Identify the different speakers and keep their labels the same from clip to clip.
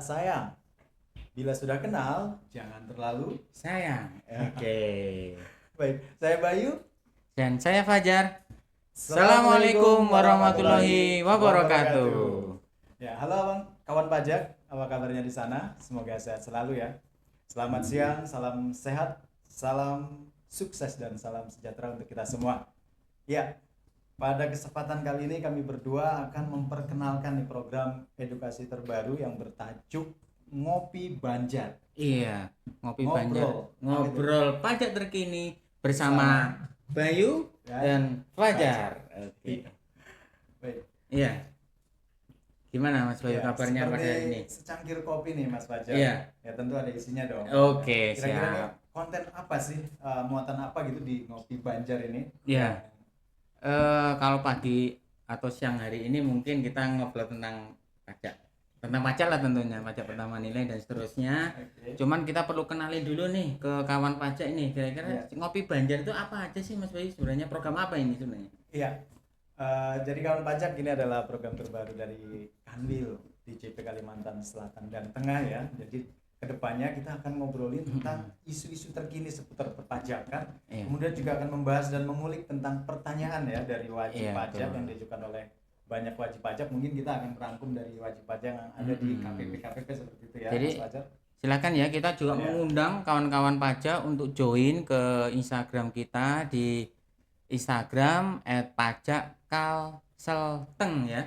Speaker 1: sayang. Bila sudah kenal, jangan terlalu
Speaker 2: Sayang. Oke.
Speaker 1: baik. Saya Bayu.
Speaker 2: Dan saya Fajar. Assalamualaikum warahmatullahi wabarakatuh.
Speaker 1: Ya, halo Abang, kawan pajak. Apa kabarnya di sana? Semoga sehat selalu ya. Selamat siang, salam sehat, salam sukses dan salam sejahtera untuk kita semua. Ya, pada kesempatan kali ini kami berdua akan memperkenalkan nih program edukasi terbaru yang bertajuk Ngopi Banjar.
Speaker 2: Iya, ngopi
Speaker 1: Ngobrol.
Speaker 2: Banjar. Ngobrol pajak terkini bersama Bayu dan Fajar. Oke.
Speaker 1: Baik.
Speaker 2: Iya. Gimana Mas Bayu
Speaker 1: Ya,
Speaker 2: kabarnya pada hari ini?
Speaker 1: secangkir kopi nih Mas Fajar.
Speaker 2: Iya.
Speaker 1: Ya tentu ada isinya dong.
Speaker 2: Oke,
Speaker 1: Kira-kira nih
Speaker 2: siap.
Speaker 1: konten apa sih, muatan apa gitu di Ngopi Banjar ini?
Speaker 2: Iya. Kalau pagi atau siang hari ini mungkin kita ngobrol tentang pajak. Tentang pajak lah tentunya, pajak pertama nilai dan seterusnya.
Speaker 1: Oke.
Speaker 2: Cuman kita perlu kenalin dulu nih ke kawan pajak ini. Kira-kira
Speaker 1: Iya.
Speaker 2: Ngopi Banjar itu apa aja sih Mas Bayu? Sebenarnya program apa ini sebenarnya?
Speaker 1: Iya. Jadi kawan pajak ini adalah program terbaru dari Kanwil di JP Kalimantan Selatan dan Tengah ya. Jadi kedepannya kita akan ngobrolin tentang isu-isu terkini seputar perpajakan.
Speaker 2: Iya.
Speaker 1: Kemudian juga akan membahas dan mengulik tentang pertanyaan ya dari wajib
Speaker 2: Iya,
Speaker 1: pajak
Speaker 2: betul.
Speaker 1: yang diajukan oleh banyak wajib pajak. Mungkin kita akan merangkum dari wajib pajak yang ada di KPP seperti itu ya,
Speaker 2: Jadi,
Speaker 1: Mas Fajar.
Speaker 2: Silakan ya, kita juga
Speaker 1: Iya.
Speaker 2: mengundang kawan-kawan pajak untuk join ke Instagram kita di Instagram @pajakkalselteng ya.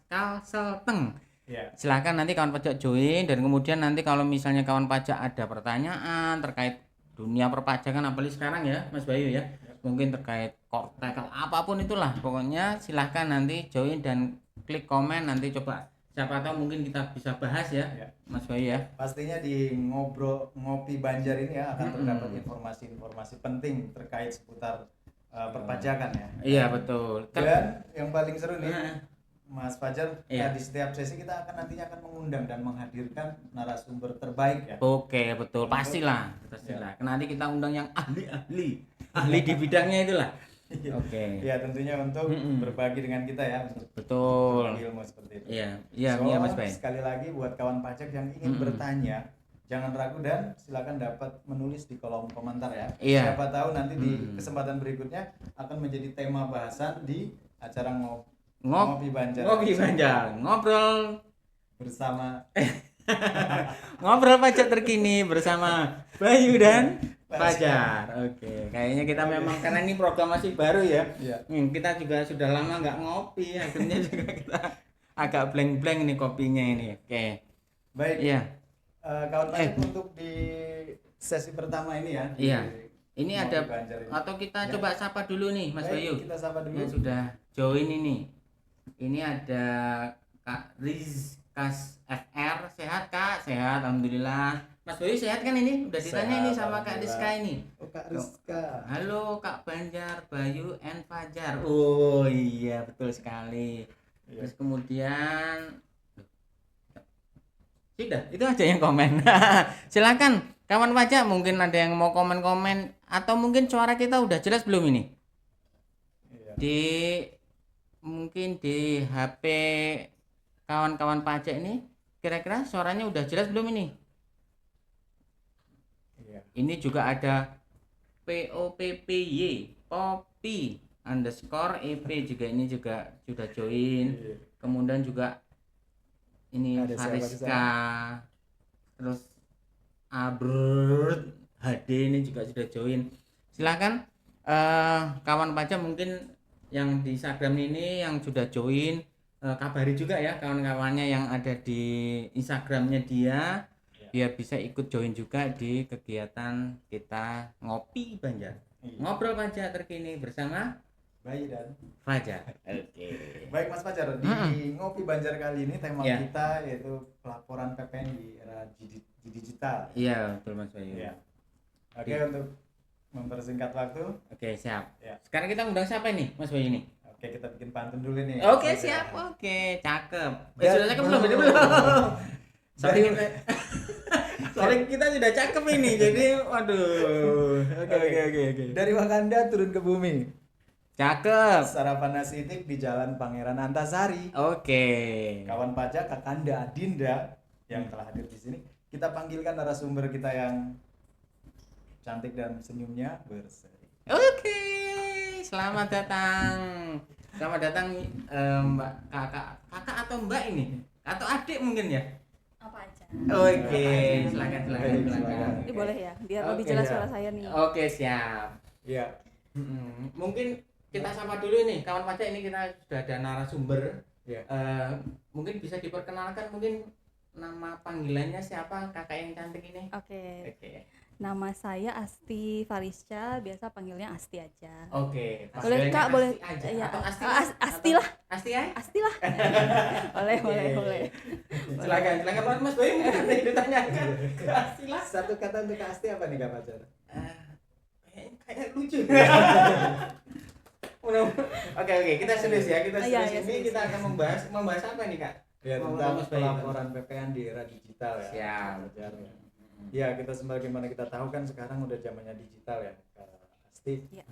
Speaker 2: Kalselteng.
Speaker 1: Iya.
Speaker 2: Silakan nanti kawan pajak join, dan kemudian nanti kalau misalnya kawan pajak ada pertanyaan terkait dunia perpajakan apalagi sekarang ya Mas Bayu ya, mungkin terkait kortekel apapun itulah, pokoknya silahkan nanti join dan klik komen, nanti coba siapa tahu mungkin kita bisa bahas ya
Speaker 1: Iya.
Speaker 2: Mas Bayu ya.
Speaker 1: Pastinya di Ngopi Banjar ini ya akan terdapat informasi-informasi penting terkait seputar perpajakan ya.
Speaker 2: Iya betul.
Speaker 1: Dan yang paling seru nih,
Speaker 2: Heeh.
Speaker 1: Mas Fajar,
Speaker 2: Iya.
Speaker 1: di setiap sesi kita nantinya akan mengundang dan menghadirkan narasumber terbaik ya.
Speaker 2: Oke betul, pastilah. Nanti kita undang yang ahli di bidangnya itulah. Oke.
Speaker 1: Ya tentunya untuk berbagi dengan kita ya, untuk
Speaker 2: Betul.
Speaker 1: berbagi ilmu seperti itu.
Speaker 2: Iya, iya,
Speaker 1: So,
Speaker 2: iya Mas Bay.
Speaker 1: sekali lagi buat kawan pajak yang ingin bertanya, jangan ragu dan silakan dapat menulis di kolom komentar ya.
Speaker 2: Iya.
Speaker 1: Siapa tahu nanti di kesempatan berikutnya akan menjadi tema bahasan di acara Ngopi Banjar.
Speaker 2: Ngopi Banjar, ngobrol
Speaker 1: bersama
Speaker 2: pajak terkini bersama Bayu dan Fajar. Oke, kayaknya kita memang karena ini program masih baru ya.
Speaker 1: Iya.
Speaker 2: Kita juga sudah lama nggak ngopi, akhirnya juga kita agak blank-blank nih kopinya ini. Oke.
Speaker 1: Baik.
Speaker 2: Iya.
Speaker 1: Kawan pajak untuk di sesi pertama ini ya.
Speaker 2: Iya.
Speaker 1: di
Speaker 2: Ini
Speaker 1: Ngopi
Speaker 2: ada
Speaker 1: Banjar ini.
Speaker 2: atau kita
Speaker 1: Ya.
Speaker 2: coba sapa dulu nih Mas
Speaker 1: Baik,
Speaker 2: Bayu.
Speaker 1: kita sapa dulu.
Speaker 2: Yang sudah join ini. Ini ada Kak Rizkas FR, sehat Kak? Sehat, alhamdulillah. Mas Bayu sehat kan ini? Udah ditanya
Speaker 1: Sehat,
Speaker 2: ini sama Kak
Speaker 1: alhamdulillah.
Speaker 2: Rizka ini.
Speaker 1: Oh, Kak Rizka.
Speaker 2: Halo Kak Banjar, Bayu and Fajar. Oh iya betul sekali.
Speaker 1: Iya.
Speaker 2: Terus kemudian sudah, itu aja yang komen. Silakan kawan pajak, mungkin ada yang mau komen-komen atau mungkin suara kita udah jelas belum ini?
Speaker 1: Iya.
Speaker 2: Mungkin di HP kawan-kawan pajak ini kira-kira suaranya udah jelas belum ini?
Speaker 1: Iya.
Speaker 2: Ini juga ada POPPY Poppy underscore EP juga, ini juga sudah join.
Speaker 1: Iya.
Speaker 2: Kemudian juga ini
Speaker 1: Ada siapa di
Speaker 2: Fariska, terus Abrut HD ini juga sudah join. Silahkan kawan pajak mungkin yang di Instagram ini yang sudah join, kabari juga ya kawan-kawannya yang ada di Instagramnya dia, biar bisa ikut join juga di kegiatan kita Ngopi Banjar.
Speaker 1: Iya.
Speaker 2: Ngobrol pajak terkini bersama
Speaker 1: Bayu dan
Speaker 2: Fajar. Oke.
Speaker 1: baik Mas Fajar, di Ngopi Banjar kali ini tema
Speaker 2: Iya.
Speaker 1: kita yaitu pelaporan PPN di era digital.
Speaker 2: Iya, betul Mas Bayu.
Speaker 1: Iya. Oke, untuk mempersingkat waktu,
Speaker 2: Oke, siap.
Speaker 1: Ya.
Speaker 2: Sekarang kita undang siapa nih, Mas Bayu ini?
Speaker 1: oke kita bikin pantun dulu nih.
Speaker 2: Oke,
Speaker 1: Mas Fajar.
Speaker 2: siap. Oke, cakep.
Speaker 1: Dan-
Speaker 2: Sudah cakep belum? Ini belum. Soalnya kita, soalnya kita sudah cakep ini, jadi waduh. Oke.
Speaker 1: Dari Wakanda turun ke bumi.
Speaker 2: Cakep.
Speaker 1: Sarapan nasi tik di Jalan Pangeran Antasari.
Speaker 2: Oke.
Speaker 1: Kawan pajak Kakanda Adinda yang telah hadir di sini. Kita panggilkan narasumber kita yang cantik dan senyumnya berseri.
Speaker 2: Oke, selamat datang. Selamat datang Mbak kakak atau Mbak ini? Atau adik mungkin ya?
Speaker 3: Apa aja.
Speaker 2: Oke,
Speaker 1: Baik,
Speaker 2: silakan.
Speaker 1: silakan.
Speaker 3: Ini boleh ya, biar lebih
Speaker 2: Oke,
Speaker 3: jelas
Speaker 1: ya.
Speaker 3: suara saya nih.
Speaker 2: Oke, siap.
Speaker 1: Iya.
Speaker 2: Mungkin kita sapa dulu nih kawan pajak, ini kita sudah ada narasumber.
Speaker 1: Iya.
Speaker 2: Mungkin bisa diperkenalkan mungkin nama panggilannya siapa kakak yang cantik ini?
Speaker 3: Oke.
Speaker 2: Oke.
Speaker 3: Nama saya Asti Farisca, biasa panggilnya Asti aja.
Speaker 2: Oke.
Speaker 3: Boleh
Speaker 2: panggilannya
Speaker 3: Kak, boleh.
Speaker 2: Asti aja.
Speaker 3: Iya.
Speaker 2: Atau Asti?
Speaker 3: Asti lah.
Speaker 2: Asti ya?
Speaker 3: Asti lah. boleh,
Speaker 2: Oke.
Speaker 3: boleh.
Speaker 2: Silakan Mas Boy, mungkin ada yang ditanyakan ke Asti lah.
Speaker 1: Satu kata untuk Asti apa nih Kak Pacar?
Speaker 2: Kayak lucu. Oke, kita serius ya. Kita
Speaker 3: Iya,
Speaker 2: serius ini
Speaker 3: serius.
Speaker 2: kita akan membahas apa nih, Kak?
Speaker 1: Ya,
Speaker 2: Mau
Speaker 1: tentang
Speaker 2: Mas Bayu.
Speaker 1: pelaporan PPN di era digital ya.
Speaker 2: Siap.
Speaker 1: Pacar, ya. Ya, kita sebagaimana kita tahu kan sekarang udah zamannya digital ya, Kak Asti.
Speaker 3: Iya.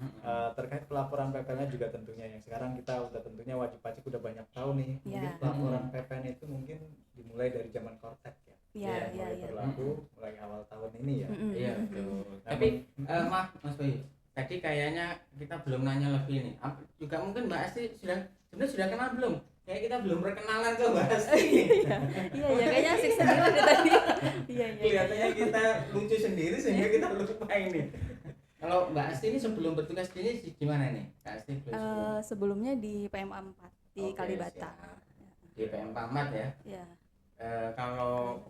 Speaker 1: Terkait pelaporan PPN-nya juga tentunya yang sekarang kita udah tentunya wajib pajak udah banyak tahu nih.
Speaker 3: Iya.
Speaker 1: Mungkin pelaporan PPN itu mungkin dimulai dari zaman Kortek ya.
Speaker 3: Iya,
Speaker 1: Mulai
Speaker 3: iya.
Speaker 1: berlaku mulai awal tahun ini ya.
Speaker 2: Iya, betul. Tapi maaf Mas Bayu, tadi kayaknya kita belum nanya lebih nih. Juga mungkin Mbak Asti sebenarnya sudah kenal belum? Kayak kita belum perkenalan ke Mbak Asti.
Speaker 3: Iya, kayaknya asik sendiri dari tadi. Iya.
Speaker 2: Kelihatannya kita lucu sendiri sehingga kita lupa ini. Kalau Mbak Asti ini sebelum bertugas di sini di mana nih? Mbak Asti sebelum
Speaker 3: Sebelumnya di PMA 4 di
Speaker 2: Oke,
Speaker 3: Kalibata.
Speaker 2: siap. Di PM Pamat ya.
Speaker 3: Iya.
Speaker 2: Kalau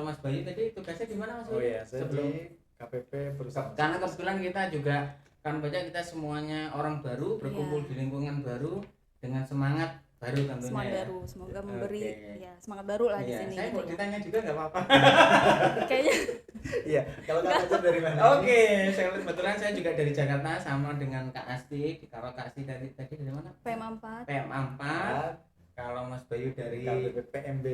Speaker 2: Mas Bayu tadi tugasnya di mana Mas Bayu?
Speaker 1: Oh ya, saya
Speaker 2: sebelum
Speaker 1: di KPP perusahaan.
Speaker 2: karena kebetulan kita juga kan baca kita semuanya orang baru berkumpul
Speaker 3: Iya.
Speaker 2: di lingkungan baru dengan semangat baru tentunya
Speaker 3: Semangat
Speaker 2: ya.
Speaker 3: baru, semoga memberi
Speaker 2: Oke.
Speaker 3: ya semangat baru lah di
Speaker 2: Iya,
Speaker 3: sini.
Speaker 2: saya mau
Speaker 3: intinya.
Speaker 2: ditanya juga nggak apa-apa.
Speaker 3: Kayaknya
Speaker 1: Iya, kalau Kak Pacar dari mana?
Speaker 2: Oke, saya kebetulan saya juga dari Jakarta sama dengan Kak Asti. Kalau Kak Asti tadi dari mana?
Speaker 3: PMA 4.
Speaker 2: PM 4. Kalau Mas Bayu dari
Speaker 1: KPP PMB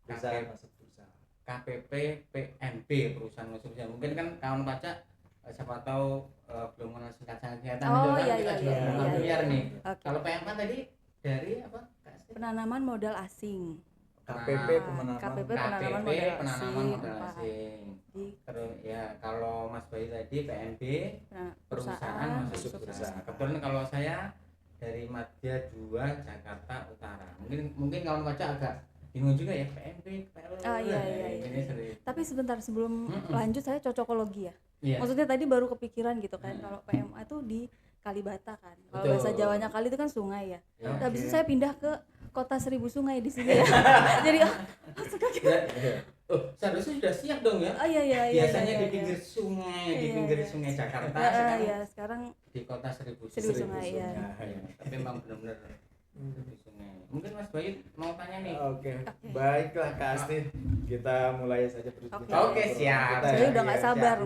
Speaker 1: perusahaan masuk bursa.
Speaker 2: KPP PMB perusahaan masuk bursa. Mungkin kan kawan pajak siapa tahu belum mengenal singkatan-singkatan
Speaker 3: Oh,
Speaker 2: itu kan
Speaker 3: iya,
Speaker 2: kita
Speaker 3: iya,
Speaker 2: juga
Speaker 3: iya,
Speaker 2: belum
Speaker 3: iya,
Speaker 2: familiar
Speaker 3: iya.
Speaker 2: nih.
Speaker 3: Oke.
Speaker 2: Kalau PM 4 tadi dari apa? Kak Asti?
Speaker 3: Penanaman modal asing.
Speaker 1: KPP
Speaker 3: Nah,
Speaker 1: penanaman.
Speaker 3: KPP
Speaker 2: KPP
Speaker 3: penanaman modal
Speaker 2: penanaman
Speaker 3: asing,
Speaker 2: modal
Speaker 3: Pak.
Speaker 2: asing.
Speaker 3: Di
Speaker 2: Terus ya kalau Mas Bayu tadi PMB perusahaan masuk
Speaker 1: masuk
Speaker 2: bursa.
Speaker 1: bursa.
Speaker 2: Kebetulan kalau saya dari Madya 2 Jakarta Utara. Mungkin kawan pajak agak bingung juga ya PMB.
Speaker 3: iya.
Speaker 2: Ini serius.
Speaker 3: Tapi sebentar sebelum
Speaker 2: Mm-mm.
Speaker 3: lanjut saya cocokologi ya.
Speaker 2: Iya.
Speaker 3: Maksudnya tadi baru kepikiran gitu kan kalau PMA tuh di Kalibata kan. Kalau
Speaker 2: Betul.
Speaker 3: bahasa Jawanya kali itu kan sungai ya.
Speaker 2: Ya.
Speaker 3: Habis itu saya pindah ke kota 1000 sungai di sini ya. Jadi langsung kaget.
Speaker 2: Oh, seharusnya sudah siap dong ya.
Speaker 3: Iya.
Speaker 2: Biasanya
Speaker 3: iya,
Speaker 2: di pinggir sungai, di
Speaker 3: Iya,
Speaker 2: pinggir
Speaker 3: iya.
Speaker 2: sungai Jakarta,
Speaker 3: iya.
Speaker 2: sekarang
Speaker 3: Iya, sekarang
Speaker 2: di kota 1000
Speaker 3: Seribu sungai, iya.
Speaker 2: Iya, tapi memang benar-benar di sungai. Mungkin Mas Bayu mau tanya nih.
Speaker 1: Oke, baiklah Kak Asti, kita mulai saja perbincangan.
Speaker 2: Oke, siap.
Speaker 1: Kita
Speaker 3: saya
Speaker 1: ya.
Speaker 3: udah nggak
Speaker 1: Iya,
Speaker 3: sabar.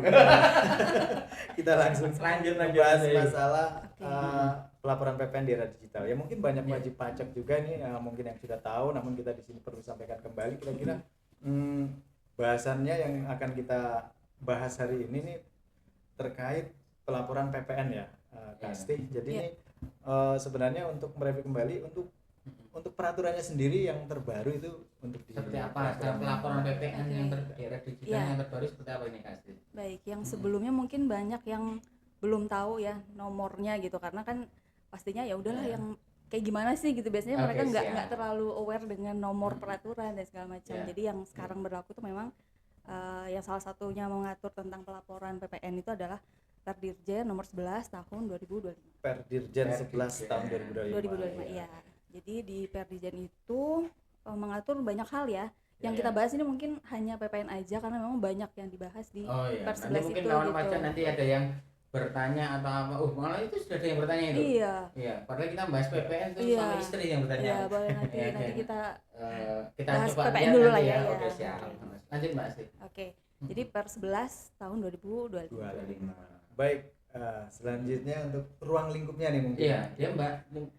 Speaker 1: Kita langsung
Speaker 2: Lanjut,
Speaker 1: bahas
Speaker 2: Mas Bayu.
Speaker 1: masalah
Speaker 3: Oke.
Speaker 1: pelaporan PPN di era digital. Ya mungkin banyak wajib pajak juga nih, mungkin yang sudah tahu, namun kita di sini perlu sampaikan kembali kira-kira bahasannya yang akan kita bahas hari ini nih terkait pelaporan PPN ya, Kak Asti. Jadi
Speaker 3: Iya.
Speaker 1: ini sebenarnya untuk mereview kembali untuk peraturannya sendiri yang terbaru itu untuk di
Speaker 2: Seperti apa sekarang pelaporan PPN yang era digital
Speaker 3: Iya.
Speaker 2: yang terbaru seperti apa ini Kak Asti?
Speaker 3: Baik, yang sebelumnya mungkin banyak yang belum tahu ya nomornya gitu karena kan pastinya ya udahlah
Speaker 2: Iya.
Speaker 3: yang kayak gimana sih gitu biasanya
Speaker 2: Oke,
Speaker 3: mereka
Speaker 2: siap.
Speaker 3: nggak terlalu aware dengan nomor peraturan dan segala macam.
Speaker 2: Iya.
Speaker 3: Jadi yang sekarang berlaku tuh memang yang salah satunya mengatur tentang pelaporan PPN itu adalah Perdirjen nomor 11 tahun 2025.
Speaker 1: Perdirjen 11 tahun
Speaker 3: 2025 iya. Jadi di Perdirjen itu mengatur banyak hal ya. Yang
Speaker 2: Iya.
Speaker 3: kita bahas ini mungkin hanya PPN aja karena memang banyak yang dibahas di
Speaker 2: Oh iya,
Speaker 3: Pers
Speaker 2: nanti
Speaker 3: 11
Speaker 2: mungkin
Speaker 3: itu
Speaker 2: kawan
Speaker 3: gitu.
Speaker 2: pajak nanti ada yang bertanya atau apa. Malah itu sudah ada yang bertanya itu.
Speaker 3: Iya.
Speaker 2: Iya, padahal kita bahas PPN tuh
Speaker 3: Iya.
Speaker 2: sama istri yang bertanya.
Speaker 3: Iya, boleh nanti
Speaker 2: Iya,
Speaker 3: nanti
Speaker 2: oke.
Speaker 3: kita
Speaker 2: Kita
Speaker 3: bahas
Speaker 2: coba
Speaker 3: PPN
Speaker 2: lihat
Speaker 3: dulu
Speaker 2: nanti
Speaker 3: lah ya,
Speaker 2: Oke,
Speaker 3: ya.
Speaker 2: siap.
Speaker 3: Oke.
Speaker 2: Lanjut Mbak Asti.
Speaker 3: Oke. Jadi per 11 tahun 2025.
Speaker 1: 25. Baik, selanjutnya untuk ruang lingkupnya nih mungkin.
Speaker 2: Iya, dia Mbak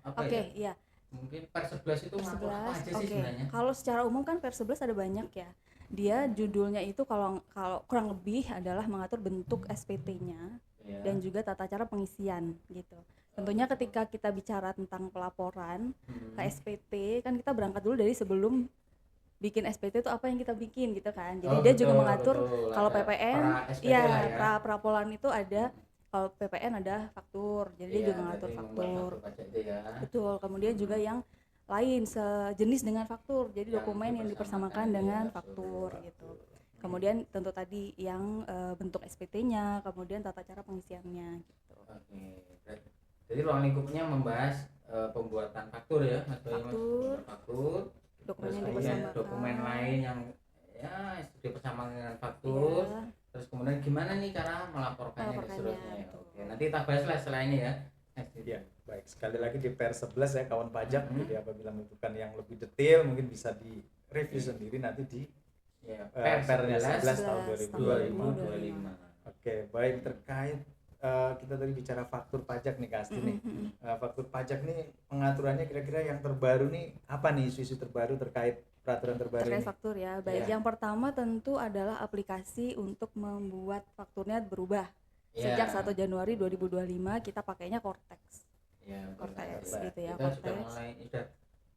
Speaker 2: apa
Speaker 3: Oke,
Speaker 2: ya?
Speaker 3: iya.
Speaker 2: Mungkin per 11 itu
Speaker 3: Per
Speaker 2: ngatur apa
Speaker 3: 11.
Speaker 2: aja sih
Speaker 3: Oke.
Speaker 2: sebenarnya?
Speaker 3: Kalau secara umum kan per 11 ada banyak ya. Dia judulnya itu kalau kurang lebih adalah mengatur bentuk SPT-nya
Speaker 2: Iya.
Speaker 3: dan juga tata cara pengisian gitu. Tentunya ketika kita bicara tentang pelaporan ke SPT kan kita berangkat dulu dari sebelum bikin SPT itu apa yang kita bikin gitu kan. Jadi
Speaker 2: Oh,
Speaker 3: dia juga
Speaker 2: betul,
Speaker 3: mengatur
Speaker 2: betul.
Speaker 3: kalau
Speaker 2: Ada
Speaker 3: PPN,
Speaker 2: pra SPT
Speaker 3: ya
Speaker 2: lah ya.
Speaker 3: prapolan itu ada, kalau PPN ada faktur. Jadi dia
Speaker 2: Iya,
Speaker 3: juga ngatur
Speaker 2: berarti membuat
Speaker 3: faktur.
Speaker 2: faktur pajak itu ya.
Speaker 3: Betul. Kemudian juga yang lain sejenis dengan faktur. Jadi
Speaker 2: Yang
Speaker 3: dokumen yang dipersamakan
Speaker 2: dipersamakan
Speaker 3: dengan
Speaker 2: ya,
Speaker 3: faktur
Speaker 2: faktur.
Speaker 3: gitu. Kemudian tentu tadi yang bentuk SPT-nya, kemudian tata cara pengisiannya gitu.
Speaker 2: Oke. Jadi ruang lingkupnya membahas pembuatan faktur ya, Mas Bayu, Mas.
Speaker 3: Faktur,
Speaker 2: Pembuat faktur.
Speaker 3: dokumen
Speaker 2: Terus
Speaker 3: yang
Speaker 2: kemudian
Speaker 3: dipersamakan.
Speaker 2: dokumen lain yang ya dipersamakan dengan faktur.
Speaker 3: Iya.
Speaker 2: Terus kemudian gimana nih cara melaporkannya dan
Speaker 3: Melaporkannya,
Speaker 2: seterusnya ya.
Speaker 3: betul.
Speaker 2: Oke, nanti kita bahas lah setelah ini ya.
Speaker 1: Ya, baik. Sekali lagi di PR 11 ya kawan pajak.
Speaker 2: Hmm.
Speaker 1: Jadi apabila membutuhkan yang lebih detail mungkin bisa di review sendiri nanti di
Speaker 2: Ya,
Speaker 1: PR-nya 11 tahun
Speaker 2: 2025.
Speaker 1: Oke, baik. Terkait kita tadi bicara faktur pajak nih Kak Asti nih. Faktur pajak nih pengaturannya kira-kira yang terbaru nih apa nih isu-isu terbaru terkait peraturan terbaru
Speaker 3: Terkait
Speaker 1: ini?
Speaker 3: faktur ya. Baik,
Speaker 1: Ya.
Speaker 3: yang pertama tentu adalah aplikasi untuk membuat fakturnya berubah.
Speaker 2: Ya.
Speaker 3: Sejak 1 Januari 2025 kita pakainya Cortex.
Speaker 2: Ya,
Speaker 3: Cortex
Speaker 2: benar.
Speaker 3: gitu ya,
Speaker 2: Kita sudah
Speaker 3: Cortex.
Speaker 2: mulai sudah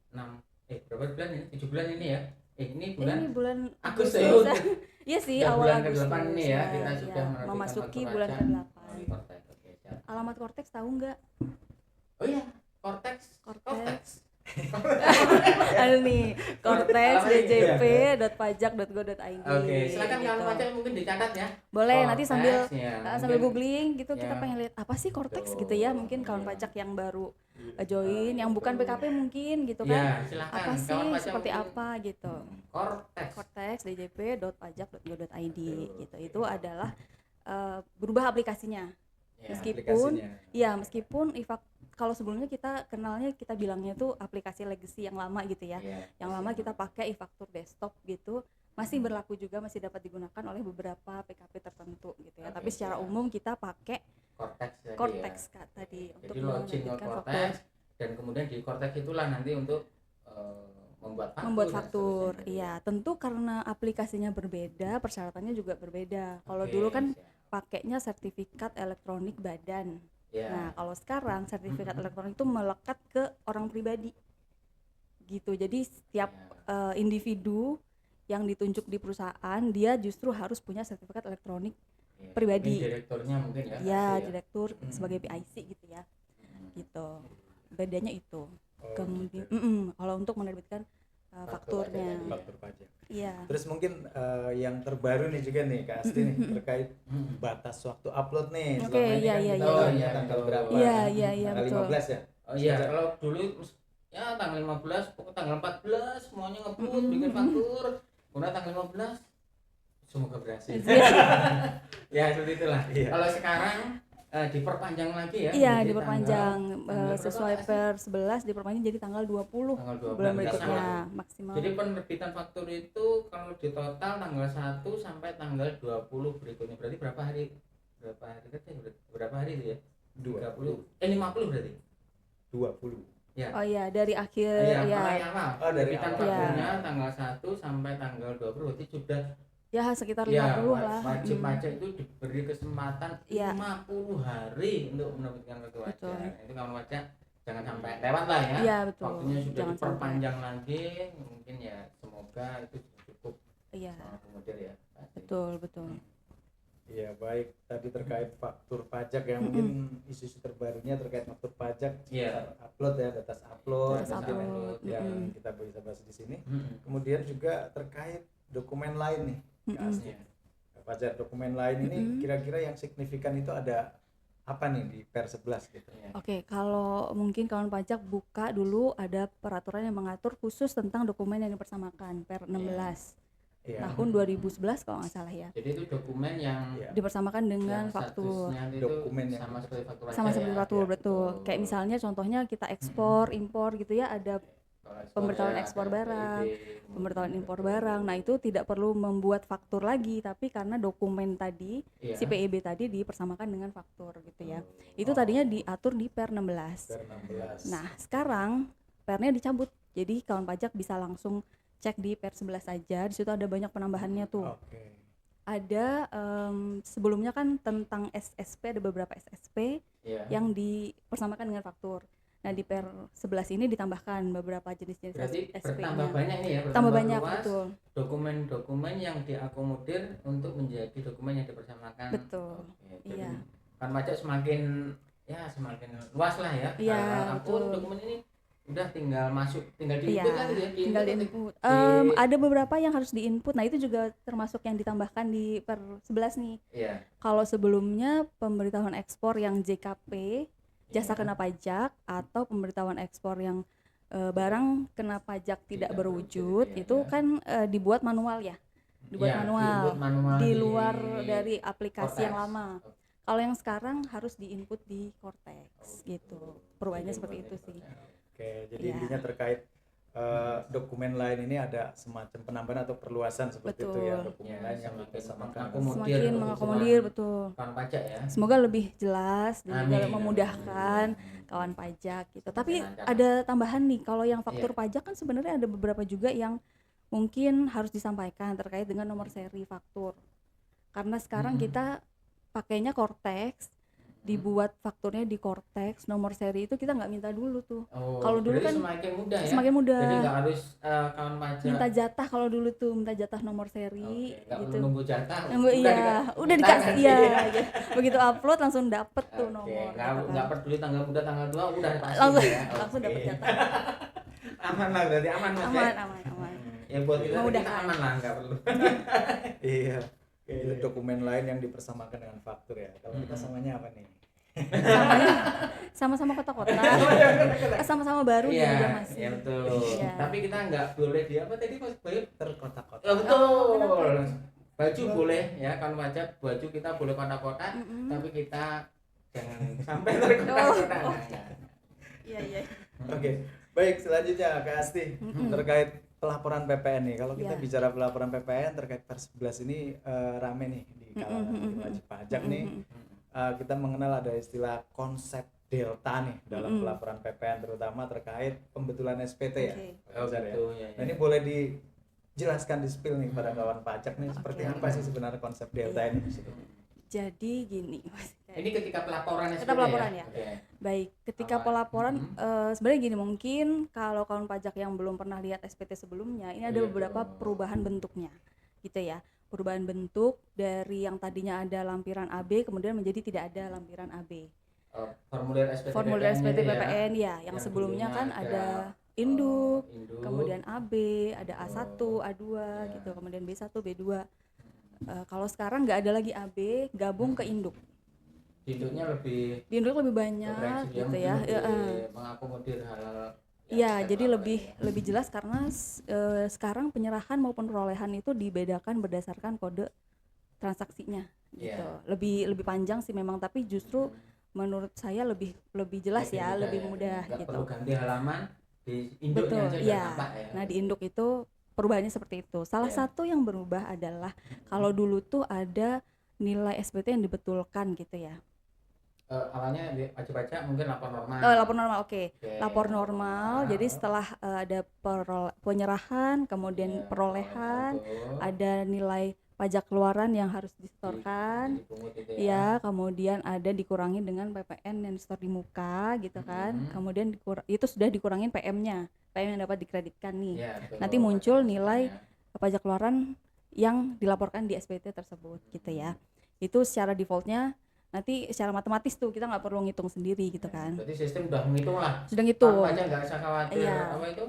Speaker 2: 6 berapa bulan ini? 7 bulan ini ya. Ini bulan
Speaker 3: Ini bulan
Speaker 2: Agustus.
Speaker 3: Iya sih,
Speaker 2: Sudah
Speaker 3: awal
Speaker 2: bulan
Speaker 3: Agustus.
Speaker 2: ke-8 ini ya, kita
Speaker 3: ya,
Speaker 2: sudah menerbitkan
Speaker 3: memasuki
Speaker 2: faktur
Speaker 3: bulan
Speaker 2: pajak
Speaker 3: ke-8.
Speaker 2: melalui Cortex. Oke, siap.
Speaker 3: Alamat Cortex tahu nggak?
Speaker 2: Oh iya, Cortex.
Speaker 3: Cortex. Ada nih, cortex.djp.pajak.go.id.
Speaker 2: Oke, silakan
Speaker 3: gitu.
Speaker 2: kalau pajak mungkin dicatat ya.
Speaker 3: Boleh nanti sambil
Speaker 2: Cortex, ya,
Speaker 3: sambil
Speaker 2: mungkin-
Speaker 3: googling gitu kita
Speaker 2: ya.
Speaker 3: pengen lihat apa sih Cortex
Speaker 2: Betul.
Speaker 3: gitu ya, mungkin kawan
Speaker 2: Iya.
Speaker 3: pajak yang baru join yang bukan
Speaker 2: betul.
Speaker 3: PKP mungkin gitu
Speaker 2: Ya,
Speaker 3: kan.
Speaker 2: silakan.
Speaker 3: Apa
Speaker 2: Kawan
Speaker 3: sih
Speaker 2: pajak
Speaker 3: seperti
Speaker 2: mungkin-
Speaker 3: apa gitu.
Speaker 2: Cortex.
Speaker 3: Cortex djp.pajak.go.id
Speaker 2: Betul,
Speaker 3: gitu.
Speaker 2: oke.
Speaker 3: Itu adalah berubah aplikasinya.
Speaker 2: Ya,
Speaker 3: Meskipun
Speaker 1: aplikasinya.
Speaker 3: ya meskipun kalau sebelumnya kita kenalnya kita bilangnya tuh aplikasi legacy yang lama gitu ya.
Speaker 2: ya,
Speaker 3: Yang lama kita pakai e-faktur desktop gitu, masih berlaku juga, masih dapat digunakan oleh beberapa PKP tertentu gitu ya.
Speaker 2: Oke,
Speaker 3: Tapi secara
Speaker 2: siap.
Speaker 3: umum kita pakai
Speaker 2: Cortex tadi
Speaker 3: Cortex
Speaker 2: ya.
Speaker 3: Kak tadi untuk
Speaker 2: Jadi login ke
Speaker 3: menerbitkan
Speaker 2: Cortex dan kemudian di Cortex itulah nanti untuk membuat
Speaker 3: faktur.
Speaker 2: dan seterusnya.
Speaker 3: Iya, tentu karena aplikasinya berbeda, persyaratannya juga berbeda. Kalau
Speaker 2: Oke,
Speaker 3: dulu kan
Speaker 2: siap.
Speaker 3: pakainya sertifikat elektronik badan.
Speaker 2: Ya.
Speaker 3: Nah, kalau sekarang sertifikat elektronik itu melekat ke orang pribadi. Gitu. Jadi setiap
Speaker 2: Ya.
Speaker 3: individu yang ditunjuk di perusahaan, dia justru harus punya sertifikat elektronik
Speaker 2: Ya,
Speaker 3: pribadi.
Speaker 2: mungkin direkturnya mungkin ya.
Speaker 3: Ya,
Speaker 2: pasti
Speaker 3: direktur sebagai PIC gitu ya. Gitu. Bedanya itu.
Speaker 1: Oh,
Speaker 3: Kemudian
Speaker 1: gitu.
Speaker 3: kalau untuk menerbitkan fakturnya.
Speaker 2: pajak tadi.
Speaker 1: Faktur pajak.
Speaker 3: Iya.
Speaker 1: Terus mungkin yang terbaru nih juga nih Kak Asti nih terkait batas waktu upload nih.
Speaker 3: Oke,
Speaker 1: Selama ini
Speaker 3: iya,
Speaker 1: kan
Speaker 3: iya,
Speaker 1: kita
Speaker 3: iya.
Speaker 1: tahunya tanggal berapa?
Speaker 3: Iya, iya, iya,
Speaker 1: Tanggal
Speaker 3: betul.
Speaker 1: 15 ya.
Speaker 2: Oh iya, kalau dulu ya tanggal 15, pokoknya tanggal 14 semuanya ngebut bikin faktur. Kemudian tanggal 15 semoga berhasil. Ya, seperti itulah.
Speaker 1: Iya.
Speaker 2: Kalau sekarang diperpanjang lagi ya.
Speaker 3: Iya,
Speaker 2: menjadi
Speaker 3: diperpanjang
Speaker 2: tanggal
Speaker 3: sesuai
Speaker 2: berapa, Kak?
Speaker 3: per 11 diperpanjang jadi tanggal 20
Speaker 2: Tanggal 20
Speaker 3: bulan
Speaker 2: nggak
Speaker 3: berikutnya
Speaker 2: salah.
Speaker 3: maksimal.
Speaker 2: Jadi penerbitan faktur itu kalau di total tanggal 1 sampai tanggal 20 berikutnya. Berarti berapa hari? Berapa hari kerja? Berapa hari itu ya? 30. 50 berarti.
Speaker 1: 20.
Speaker 2: Ya.
Speaker 3: Oh iya, dari akhir
Speaker 2: Iya,
Speaker 3: ya.
Speaker 2: mulai awal.
Speaker 1: Oh, dari
Speaker 2: Penerbitan
Speaker 1: awal.
Speaker 2: fakturnya tanggal 1 sampai tanggal 20 berarti sudah
Speaker 3: Ya sekitar
Speaker 2: ya
Speaker 3: 50 lah.
Speaker 2: wajib
Speaker 3: Hmm.
Speaker 2: pajak itu diberi kesempatan
Speaker 3: Iya.
Speaker 2: 50 hari untuk menerbitkan kartu
Speaker 3: Betul.
Speaker 2: pajak. Itu kawan pajak jangan sampai lewat lah ya.
Speaker 3: Iya, betul.
Speaker 2: Waktunya sudah
Speaker 3: Jangan
Speaker 2: diperpanjang lagi, mungkin ya semoga itu cukup
Speaker 3: Iya,
Speaker 2: kemudian ya. pasti.
Speaker 3: betul, betul.
Speaker 1: Iya, baik. Tadi terkait faktur pajak ya, mungkin isu-isu terbarunya terkait faktur pajak
Speaker 2: Iya.
Speaker 1: upload ya, data upload,
Speaker 3: Data
Speaker 1: mungkin
Speaker 3: upload,
Speaker 1: yang kita bisa bahas di sini.
Speaker 2: Mm-mm.
Speaker 1: Kemudian juga terkait dokumen lain nih. Kak Asti.
Speaker 2: Iya.
Speaker 1: Pajak dokumen lain ini kira-kira yang signifikan itu ada apa nih di per 11 gitu.
Speaker 2: Iya.
Speaker 3: Oke, kalau mungkin kawan pajak buka dulu ada peraturan yang mengatur khusus tentang dokumen yang dipersamakan per 16
Speaker 1: Iya.
Speaker 3: tahun 2011 kalau nggak salah ya.
Speaker 2: Jadi itu dokumen yang
Speaker 1: Iya.
Speaker 3: Dipersamakan dengan
Speaker 2: yang
Speaker 3: faktur.
Speaker 2: statusnya itu
Speaker 1: Dokumen yang
Speaker 2: sama seperti faktur aja
Speaker 3: Sama seperti
Speaker 2: ya.
Speaker 3: faktur,
Speaker 1: Iya,
Speaker 3: betul. Kayak misalnya contohnya kita ekspor, impor gitu ya, ada
Speaker 2: Kalau ekspor
Speaker 3: pemberitahuan
Speaker 2: ya,
Speaker 3: ekspor
Speaker 2: ada
Speaker 3: barang,
Speaker 2: PIB,
Speaker 3: pemberitahuan impor barang. Nah, itu tidak perlu membuat faktur lagi, tapi karena dokumen tadi,
Speaker 2: Iya.
Speaker 3: si PIB tadi dipersamakan dengan faktur gitu ya.
Speaker 2: Oh.
Speaker 3: Itu tadinya diatur di Per 16.
Speaker 1: Per 16.
Speaker 3: Nah, sekarang pernya dicabut. Jadi kawan pajak bisa langsung cek di Per 11 saja. Di situ ada banyak penambahannya tuh.
Speaker 1: Oke.
Speaker 3: Ada sebelumnya kan tentang SSP, ada beberapa SSP
Speaker 2: Iya.
Speaker 3: yang dipersamakan dengan faktur. Nah, di per 11 ini ditambahkan beberapa jenis-jenis
Speaker 2: Berarti
Speaker 3: SP-nya.
Speaker 2: bertambah banyak nih ya,
Speaker 3: Tambah banyak,
Speaker 2: luas
Speaker 3: betul.
Speaker 2: dokumen-dokumen yang diakomodir untuk menjadi dokumen yang dipersamakan.
Speaker 3: Betul.
Speaker 2: Oke, jadi
Speaker 3: Iya.
Speaker 2: kan pajak semakin luas lah ya.
Speaker 3: Iya,
Speaker 2: Aku
Speaker 3: betul.
Speaker 2: dokumen ini udah tinggal
Speaker 3: Iya,
Speaker 2: diinput kan gitu ya,
Speaker 3: tinggal
Speaker 2: nanti
Speaker 3: diinput.
Speaker 2: di-
Speaker 3: Ada beberapa yang harus diinput. Nah, itu juga termasuk yang ditambahkan di per 11 nih.
Speaker 2: Iya.
Speaker 3: Kalau sebelumnya pemberitahuan ekspor yang JKP, jasa
Speaker 2: Iya.
Speaker 3: kena pajak, atau pemberitahuan ekspor yang barang kena pajak tidak berwujud,
Speaker 2: iya,
Speaker 3: itu
Speaker 2: iya.
Speaker 3: kan dibuat manual ya. Dibuat
Speaker 2: Iya,
Speaker 3: manual,
Speaker 2: diinput manual
Speaker 3: di
Speaker 2: di
Speaker 3: luar dari aplikasi yang
Speaker 2: Cortex.
Speaker 3: lama. Kalau yang sekarang harus diinput di Cortex gitu. Perubahannya seperti itu sih.
Speaker 1: Oke, jadi
Speaker 3: Iya.
Speaker 1: intinya terkait dokumen lain ini ada semacam penambahan atau perluasan seperti itu ya,
Speaker 3: Betul.
Speaker 1: dokumen
Speaker 2: Ya,
Speaker 1: lain yang
Speaker 2: semakin
Speaker 1: disamakan.
Speaker 2: mengakomodir
Speaker 3: Semakin
Speaker 2: untuk
Speaker 3: mengakomodir, betul.
Speaker 2: kawan pajak ya.
Speaker 3: Semoga lebih jelas dan juga
Speaker 2: Amin.
Speaker 3: memudahkan kawan pajak gitu. Tapi
Speaker 2: lancar.
Speaker 3: ada tambahan nih, kalau yang faktur
Speaker 2: Iya.
Speaker 3: pajak kan sebenarnya ada beberapa juga yang mungkin harus disampaikan terkait dengan nomor seri faktur. Karena sekarang kita pakainya Cortex, dibuat fakturnya di Cortex, nomor seri itu kita nggak minta dulu tuh.
Speaker 2: Oh,
Speaker 3: Kalau dulu
Speaker 2: berarti
Speaker 3: kan
Speaker 2: semakin mudah ya.
Speaker 3: Semakin mudah.
Speaker 2: Jadi nggak harus kawan pajak
Speaker 3: Minta jatah, kalau dulu tuh minta jatah nomor seri
Speaker 2: Oke, nggak
Speaker 3: gitu.
Speaker 2: perlu nunggu jatah.
Speaker 3: Nunggu, iya, udah dikasih ya. Begitu upload langsung dapet tuh nomor.
Speaker 2: Oke,
Speaker 3: gitu
Speaker 2: nggak
Speaker 3: kan.
Speaker 2: peduli tanggal muda tanggal 2 udah pasti
Speaker 3: Langsung
Speaker 2: ya.
Speaker 3: langsung
Speaker 2: Oke.
Speaker 3: dapet jatah.
Speaker 2: Aman lah, berarti aman Mas
Speaker 3: Aman,
Speaker 2: ya.
Speaker 3: aman.
Speaker 2: Ya buat kita
Speaker 3: Memudahkan.
Speaker 2: aman lah, nggak perlu.
Speaker 1: Iya. Itu dokumen lain yang dipersamakan dengan faktur ya. Kalau kita samanya apa nih?
Speaker 3: Sama-sama kota-kota. Sama-sama baru
Speaker 2: Iya,
Speaker 3: aja masih.
Speaker 2: iya betul.
Speaker 3: Iya.
Speaker 2: Tapi kita nggak boleh di apa tadi Mas Bayu?
Speaker 1: Terkotak-kotak.
Speaker 2: Oh, betul.
Speaker 3: kenapa?
Speaker 2: Baju boleh ya, kan pajak baju kita boleh kotak-kotak,
Speaker 3: Mm-mm.
Speaker 2: tapi kita jangan sampai terkotak-kotak.
Speaker 3: Oh. Iya.
Speaker 1: Oke, baik, selanjutnya Kak Asti terkait pelaporan PPN nih. Kalau kita
Speaker 3: Ya.
Speaker 1: bicara pelaporan PPN terkait per 11 ini rame nih di kalangan wajib pajak nih. Kita mengenal ada istilah konsep delta nih dalam pelaporan PPN, terutama terkait pembetulan SPT ya.
Speaker 3: Oke.
Speaker 1: Pak Fauzan ya.
Speaker 2: Betul, ya.
Speaker 1: Nah, ini boleh dijelaskan di spill nih pada kawan pajak nih seperti
Speaker 3: Oke.
Speaker 1: apa sih sebenarnya konsep delta ini di situ?
Speaker 3: Jadi gini, Mas.
Speaker 2: Ini ketika pelaporan
Speaker 3: Kita
Speaker 2: SPT
Speaker 3: pelaporan ya.
Speaker 2: Oke.
Speaker 3: Baik, ketika
Speaker 2: Awal.
Speaker 3: pelaporan sebenarnya gini, mungkin kalau kawan pajak yang belum pernah lihat SPT sebelumnya, ini ada
Speaker 2: Iya,
Speaker 3: beberapa
Speaker 2: betul.
Speaker 3: perubahan bentuknya, gitu ya. Perubahan bentuk dari yang tadinya ada lampiran AB kemudian menjadi tidak ada lampiran AB.
Speaker 2: Formulir SPT
Speaker 3: Formulir
Speaker 2: PPN
Speaker 3: SPT
Speaker 2: itu ya.
Speaker 3: PPN ya, yang sebelumnya
Speaker 2: dulunya
Speaker 3: kan ada induk,
Speaker 2: induk,
Speaker 3: kemudian AB, ada A1, A2 gitu, kemudian B1, B2. Kalau sekarang nggak ada lagi AB, gabung ke induk.
Speaker 2: induknya lebih
Speaker 3: Di induk lebih banyak
Speaker 2: komprehensif
Speaker 3: gitu
Speaker 2: mungkin
Speaker 3: ya.
Speaker 2: lebih mengakomodir hal
Speaker 3: Iya, jadi lebih jelas karena sekarang penyerahan maupun perolehan itu dibedakan berdasarkan kode transaksinya gitu. Lebih panjang sih memang, tapi justru menurut saya lebih jelas ya, lebih mudah
Speaker 2: Nggak
Speaker 3: gitu.
Speaker 2: perlu ganti halaman di induknya
Speaker 3: Betul,
Speaker 2: aja udah
Speaker 3: iya.
Speaker 2: nampak ya.
Speaker 3: Nah, di induk itu perubahannya seperti itu. Salah
Speaker 2: Iya.
Speaker 3: satu yang berubah adalah kalau dulu tuh ada nilai SPT yang dibetulkan gitu ya.
Speaker 2: Awalnya wajib pajak mungkin lapor normal.
Speaker 3: Lapor normal, oke.
Speaker 2: Oke,
Speaker 3: Lapor normal. Jadi setelah ada penyerahan, kemudian
Speaker 2: Iya,
Speaker 3: perolehan,
Speaker 2: betul.
Speaker 3: ada nilai pajak keluaran yang harus disetorkan.
Speaker 2: Dipungut itu
Speaker 3: Ya, kemudian ada dikurangi dengan PPN yang disetor di muka gitu kan. Kemudian itu sudah dikurangin PM-nya. PM yang dapat dikreditkan nih.
Speaker 2: Iya, betul.
Speaker 3: Nanti muncul
Speaker 2: Pajak
Speaker 3: nilai
Speaker 2: keluarannya.
Speaker 3: pajak keluaran yang dilaporkan di SPT tersebut gitu ya. Itu secara defaultnya nanti secara matematis tuh kita nggak perlu ngitung sendiri gitu kan.
Speaker 2: Berarti sistem udah menghitung lah.
Speaker 3: Sudah ngitung.
Speaker 2: Kawan pajak nggak usah khawatir
Speaker 3: Iya.
Speaker 2: apa itu?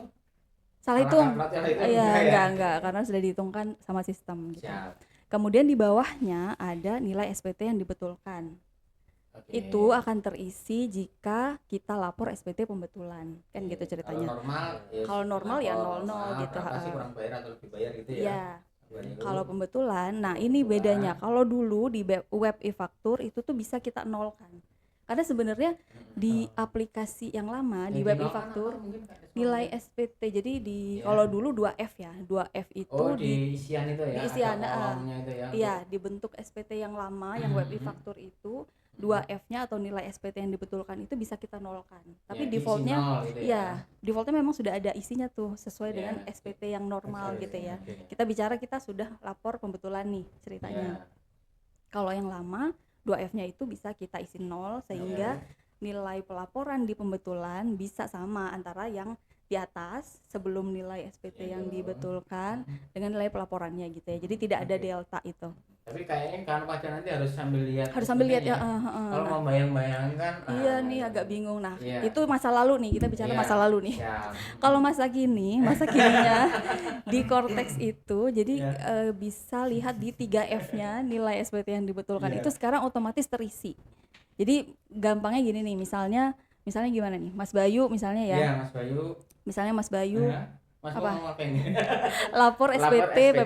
Speaker 3: Salah hitung.
Speaker 2: Salah hitung.
Speaker 3: Iya,
Speaker 2: Enggak ya?
Speaker 3: enggak karena sudah dihitungkan sama sistem gitu.
Speaker 2: Siap.
Speaker 3: Kemudian di bawahnya ada nilai SPT yang dibetulkan.
Speaker 2: Oke.
Speaker 3: Itu akan terisi jika kita lapor SPT pembetulan. Kan gitu
Speaker 2: Kalau
Speaker 3: ceritanya.
Speaker 2: normal ya,
Speaker 3: Kalau normal ya
Speaker 2: lapor
Speaker 3: 00
Speaker 2: normal,
Speaker 3: gitu,
Speaker 2: berapa sih
Speaker 3: ha.
Speaker 2: kurang bayar atau lebih bayar gitu ya.
Speaker 3: Iya.
Speaker 2: Baru.
Speaker 3: Kalau pembetulan, nah ini bedanya. Kalau dulu di web e-faktur itu tuh bisa kita nolkan. Karena sebenarnya di aplikasi yang lama di
Speaker 2: Yang
Speaker 3: web
Speaker 2: dinolkan
Speaker 3: e-faktur
Speaker 2: apa mungkin, Kak?
Speaker 3: nilai SPT. Jadi di
Speaker 2: Iya.
Speaker 3: kalau dulu 2F ya. 2F itu
Speaker 2: Oh, di isian itu ya.
Speaker 3: di isian,
Speaker 2: ada kolomnya itu ya.
Speaker 3: iya, dibentuk SPT yang lama yang web e-faktur itu 2F-nya atau nilai SPT yang dibetulkan itu bisa kita nolkan. Tapi
Speaker 2: Ya,
Speaker 3: defaultnya
Speaker 2: isi nol gitu
Speaker 3: iya, defaultnya memang sudah ada isinya tuh sesuai
Speaker 2: Iya.
Speaker 3: dengan SPT yang normal
Speaker 2: Oke,
Speaker 3: gitu ya.
Speaker 2: oke.
Speaker 3: Kita bicara kita sudah lapor pembetulan nih ceritanya.
Speaker 2: Iya.
Speaker 3: Kalau yang lama 2F-nya itu bisa kita isi 0 sehingga nilai pelaporan di pembetulan bisa sama antara yang di atas sebelum nilai SPT yang dibetulkan dengan nilai pelaporannya gitu ya. Jadi tidak ada
Speaker 1: Oke.
Speaker 3: delta itu.
Speaker 2: Tapi kayaknya kawan pajak nanti harus sambil lihat
Speaker 3: Harus sambil lihat ya.
Speaker 2: SPT-nya. Kalau
Speaker 3: Nah,
Speaker 2: mau bayang-bayangkan
Speaker 3: iya nih agak bingung. Nah,
Speaker 2: Iya.
Speaker 3: itu masa lalu nih, kita bicara
Speaker 2: Iya,
Speaker 3: masa lalu nih.
Speaker 2: siap.
Speaker 3: Kalau masa kininya di Cortex itu jadi
Speaker 2: Iya.
Speaker 3: bisa lihat di 3F-nya nilai SPT yang dibetulkan
Speaker 1: Iya.
Speaker 3: itu sekarang otomatis terisi. Jadi gampangnya gini nih, misalnya gimana nih, Mas Bayu misalnya ya.
Speaker 2: Iya, Mas Bayu.
Speaker 3: Misalnya Mas Bayu
Speaker 2: Ya. Mas
Speaker 3: apa?
Speaker 2: mau ngapain nih?
Speaker 3: lapor SPT PPN.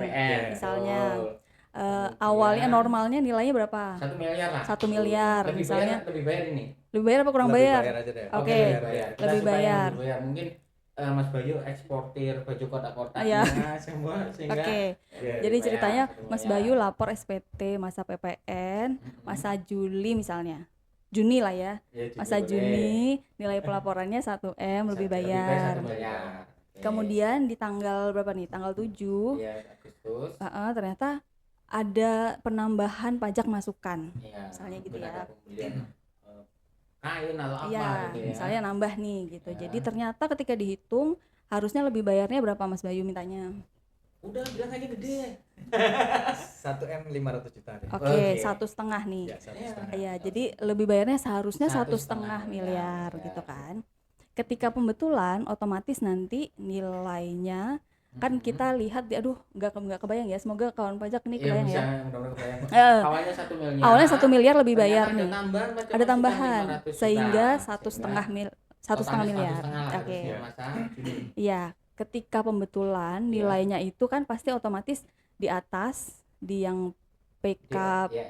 Speaker 2: PPN.
Speaker 3: Misalnya
Speaker 2: Betul.
Speaker 3: awalnya
Speaker 2: Kemudian
Speaker 3: normalnya nilainya berapa?
Speaker 2: 1 miliar lah.
Speaker 3: 1 miliar
Speaker 2: Lebih
Speaker 3: misalnya.
Speaker 2: lebih bayar ini.
Speaker 3: Lebih bayar apa kurang
Speaker 1: Lebih
Speaker 3: bayar?
Speaker 1: aja deh.
Speaker 3: Oke.
Speaker 2: Lebih bayar. Kita
Speaker 3: Lebih
Speaker 2: supaya
Speaker 3: bayar.
Speaker 2: lebih bayar. Mungkin Mas Bayu eksportir baju kotak-kotaknya
Speaker 3: Iya.
Speaker 2: semua sehingga
Speaker 3: Oke.
Speaker 1: Iya.
Speaker 3: Jadi
Speaker 2: bayar
Speaker 3: ceritanya
Speaker 2: 1
Speaker 3: Mas
Speaker 2: miliar.
Speaker 3: Bayu lapor SPT masa PPN, masa Juli misalnya. Juni lah ya.
Speaker 2: Ya, juga
Speaker 3: Masa
Speaker 2: boleh.
Speaker 3: Juni nilai pelaporannya 1M lebih bayar.
Speaker 2: 1 miliar. Oke.
Speaker 3: Kemudian di tanggal berapa nih? Tanggal 7.
Speaker 2: Iya, Agustus.
Speaker 3: Ternyata ada penambahan pajak masukan.
Speaker 2: Iya.
Speaker 3: Misalnya gitu
Speaker 2: mungkin
Speaker 3: ya.
Speaker 2: ada pembelian kain atau apa
Speaker 3: Iya,
Speaker 2: gitu ya.
Speaker 3: misalnya nambah nih gitu.
Speaker 2: Ya.
Speaker 3: Jadi ternyata ketika dihitung harusnya lebih bayarnya berapa Mas Bayu mintanya?
Speaker 2: Udah bilang aja gede.
Speaker 1: 1M 500 juta deh.
Speaker 3: Oke,
Speaker 2: Oke.
Speaker 3: 1,5 nih.
Speaker 1: Ya, 1,5.
Speaker 3: Iya, jadi lebih bayarnya seharusnya
Speaker 2: 1,5
Speaker 3: 1,5 miliar
Speaker 2: miliar.
Speaker 3: gitu kan. Ketika pembetulan otomatis nanti nilainya kan kita lihat aduh nggak kebayang ya, semoga kawan pajak ini
Speaker 2: Iya,
Speaker 3: kebayang
Speaker 2: bisa,
Speaker 3: ya.
Speaker 2: mudah-mudahan kebayang.
Speaker 3: Eh,
Speaker 2: Awalnya 1 miliar.
Speaker 3: awalnya 1 miliar lebih
Speaker 2: ternyata
Speaker 3: bayar
Speaker 2: ada
Speaker 3: nih.
Speaker 2: tambahan pajak
Speaker 3: Ada
Speaker 2: masukan
Speaker 3: tambahan
Speaker 2: 500 juta.
Speaker 3: sehingga
Speaker 2: Sehingga
Speaker 3: 1,5
Speaker 2: totalnya
Speaker 3: miliar.
Speaker 2: 1,5 lah
Speaker 3: Oke.
Speaker 2: harusnya masa Juni.
Speaker 3: Iya, ketika pembetulan
Speaker 2: Iya.
Speaker 3: nilainya itu kan pasti otomatis di atas di yang PK
Speaker 2: Iya,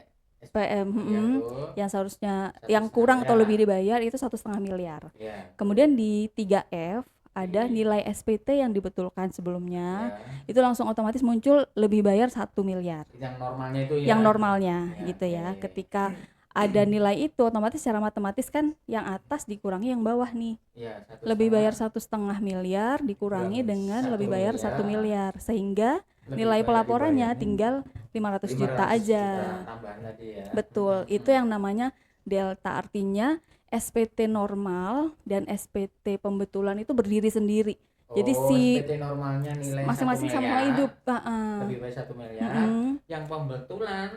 Speaker 3: PM
Speaker 2: iya tuh.
Speaker 3: yang seharusnya
Speaker 2: 1,5
Speaker 3: yang kurang atau
Speaker 2: miliar.
Speaker 3: lebih dibayar itu 1,5 miliar.
Speaker 2: Iya.
Speaker 3: Kemudian di 3F ada
Speaker 2: Hmm.
Speaker 3: nilai SPT yang dibetulkan sebelumnya,
Speaker 2: Iya.
Speaker 3: itu langsung otomatis muncul lebih bayar 1 miliar.
Speaker 2: Yang normalnya itu ya.
Speaker 3: Yang normalnya
Speaker 2: Ya,
Speaker 3: gitu ya.
Speaker 2: oke.
Speaker 3: Ketika ada nilai itu otomatis secara matematis kan yang atas dikurangi yang bawah nih.
Speaker 2: Iya, 1,5
Speaker 3: Lebih bayar 1,5 miliar dikurangi
Speaker 1: Kurang
Speaker 3: dengan
Speaker 2: 1
Speaker 3: lebih bayar
Speaker 2: miliar.
Speaker 3: 1 miliar sehingga
Speaker 2: lebih
Speaker 3: nilai
Speaker 2: bayar
Speaker 3: pelaporannya
Speaker 1: dibayarnya
Speaker 3: tinggal 500 juta
Speaker 1: 500
Speaker 3: aja.
Speaker 2: juta tambahan tadi ya.
Speaker 3: Betul, itu yang namanya delta, artinya SPT normal dan SPT pembetulan itu berdiri sendiri. Jadi si
Speaker 2: SPT normalnya nilai
Speaker 3: masing-masing
Speaker 2: 1
Speaker 3: sama
Speaker 2: miliar,
Speaker 3: hidup.
Speaker 2: lebih bayar 1 miliar.
Speaker 3: Mm-mm.
Speaker 2: Yang pembetulan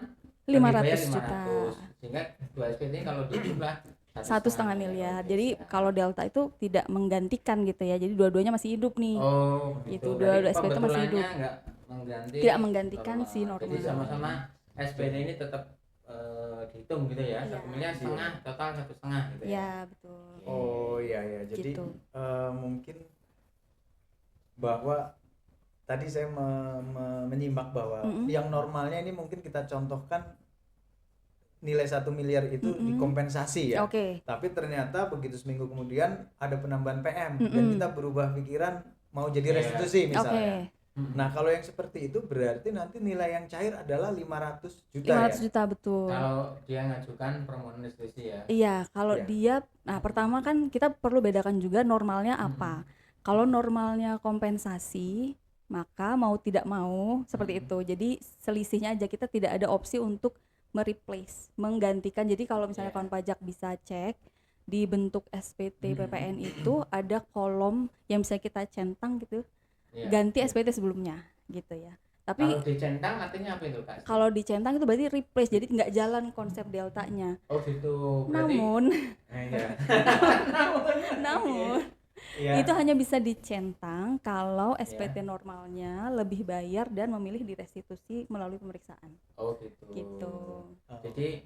Speaker 3: 500
Speaker 2: lebih bayar
Speaker 3: juta.
Speaker 2: 500. Sehingga dua SPT kalau dijumlah
Speaker 3: 1,5 miliar.
Speaker 2: Oke,
Speaker 3: Jadi
Speaker 2: siap.
Speaker 3: kalau delta itu tidak menggantikan gitu ya. Jadi dua-duanya masih hidup nih.
Speaker 2: Oh,
Speaker 3: Gitu,
Speaker 2: begitu.
Speaker 3: dua
Speaker 2: Jadi
Speaker 3: SPT masih hidup.
Speaker 2: pembetulannya nggak mengganti
Speaker 3: Tidak menggantikan si
Speaker 2: Jadi
Speaker 3: normal.
Speaker 2: sama-sama SPT ini tetap dihitung gitu ya.
Speaker 3: Iya.
Speaker 2: 1 miliar setengah, total 1,5 gitu ya.
Speaker 3: Ya, betul.
Speaker 1: Oh iya ya. Jadi
Speaker 3: Gitu.
Speaker 1: mungkin bahwa tadi saya menyimak bahwa
Speaker 3: Mm-mm.
Speaker 1: yang normalnya ini mungkin kita contohkan nilai 1 miliar itu
Speaker 3: Mm-mm.
Speaker 1: dikompensasi ya.
Speaker 3: Oke.
Speaker 1: Tapi ternyata begitu seminggu kemudian ada penambahan PM dan
Speaker 3: Mm-mm.
Speaker 1: kita berubah pikiran mau jadi
Speaker 2: Iya.
Speaker 1: restitusi
Speaker 3: Oke.
Speaker 1: misalnya.
Speaker 2: Mm-mm.
Speaker 1: Nah, kalau yang seperti itu berarti nanti nilai yang cair adalah 500 juta
Speaker 3: 500
Speaker 1: ya.
Speaker 3: juta betul.
Speaker 2: Kalau dia ngajukan permohonan restitusi ya.
Speaker 3: Iya, kalau
Speaker 1: Iya.
Speaker 3: dia, nah pertama kan kita perlu bedakan juga normalnya apa. Kalau normalnya kompensasi, maka mau tidak mau seperti itu. Jadi selisihnya aja, kita tidak ada opsi untuk mereplace, menggantikan. Jadi kalau misalnya
Speaker 2: Iya.
Speaker 3: kawan pajak bisa cek di bentuk SPT PPN itu ada kolom yang bisa kita centang gitu,
Speaker 2: Iya.
Speaker 3: ganti SPT sebelumnya gitu ya. Tapi
Speaker 2: Kalau dicentang artinya apa itu, Kak?
Speaker 3: kalau dicentang itu berarti replace, jadi nggak jalan konsep deltanya.
Speaker 2: Oh gitu. Berarti
Speaker 3: Namun
Speaker 2: iya.
Speaker 3: namun
Speaker 2: Iya.
Speaker 3: itu hanya bisa dicentang kalau SPT normalnya lebih bayar dan memilih direstitusi melalui pemeriksaan
Speaker 2: Oh gitu.
Speaker 3: gitu.
Speaker 2: Jadi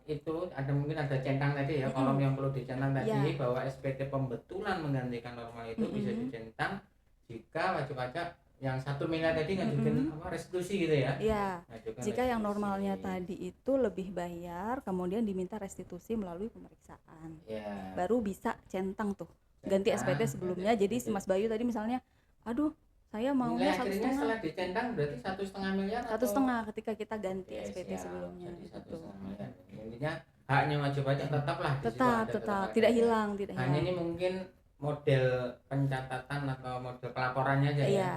Speaker 2: itu ada mungkin ada centang tadi ya, kolom yang perlu dicentang tadi
Speaker 3: Iya.
Speaker 2: bahwa SPT pembetulan menggantikan normal itu bisa dicentang jika wajib pajak yang 1 miliar tadi ngajukan apa restitusi gitu ya.
Speaker 3: Iya,
Speaker 2: Ngajukan
Speaker 3: jika yang
Speaker 2: restitusi.
Speaker 3: normalnya tadi itu lebih bayar kemudian diminta restitusi melalui pemeriksaan,
Speaker 2: Ya.
Speaker 3: baru bisa centang tuh ganti
Speaker 2: Centang,
Speaker 3: SPT sebelumnya.
Speaker 2: ganti
Speaker 3: Jadi si
Speaker 2: SPT.
Speaker 3: Mas Bayu tadi misalnya, aduh saya
Speaker 2: Nilai
Speaker 3: maunya
Speaker 2: akhirnya setelah dicentang berarti 1,5 miliar atau
Speaker 3: 1,5 ketika kita ganti
Speaker 2: Oke,
Speaker 3: SPT
Speaker 2: siap.
Speaker 3: sebelumnya
Speaker 2: Jadi
Speaker 3: gitu.
Speaker 2: 1,5 miliar. Intinya haknya wajib pajak tetaplah di situ
Speaker 3: Tetap
Speaker 2: ada,
Speaker 3: tetap
Speaker 2: ada
Speaker 3: tidak
Speaker 2: ya.
Speaker 3: hilang, tidak
Speaker 2: Hanya
Speaker 3: hilang.
Speaker 2: ini mungkin model pencatatan atau model pelaporannya aja ya.
Speaker 3: Iya.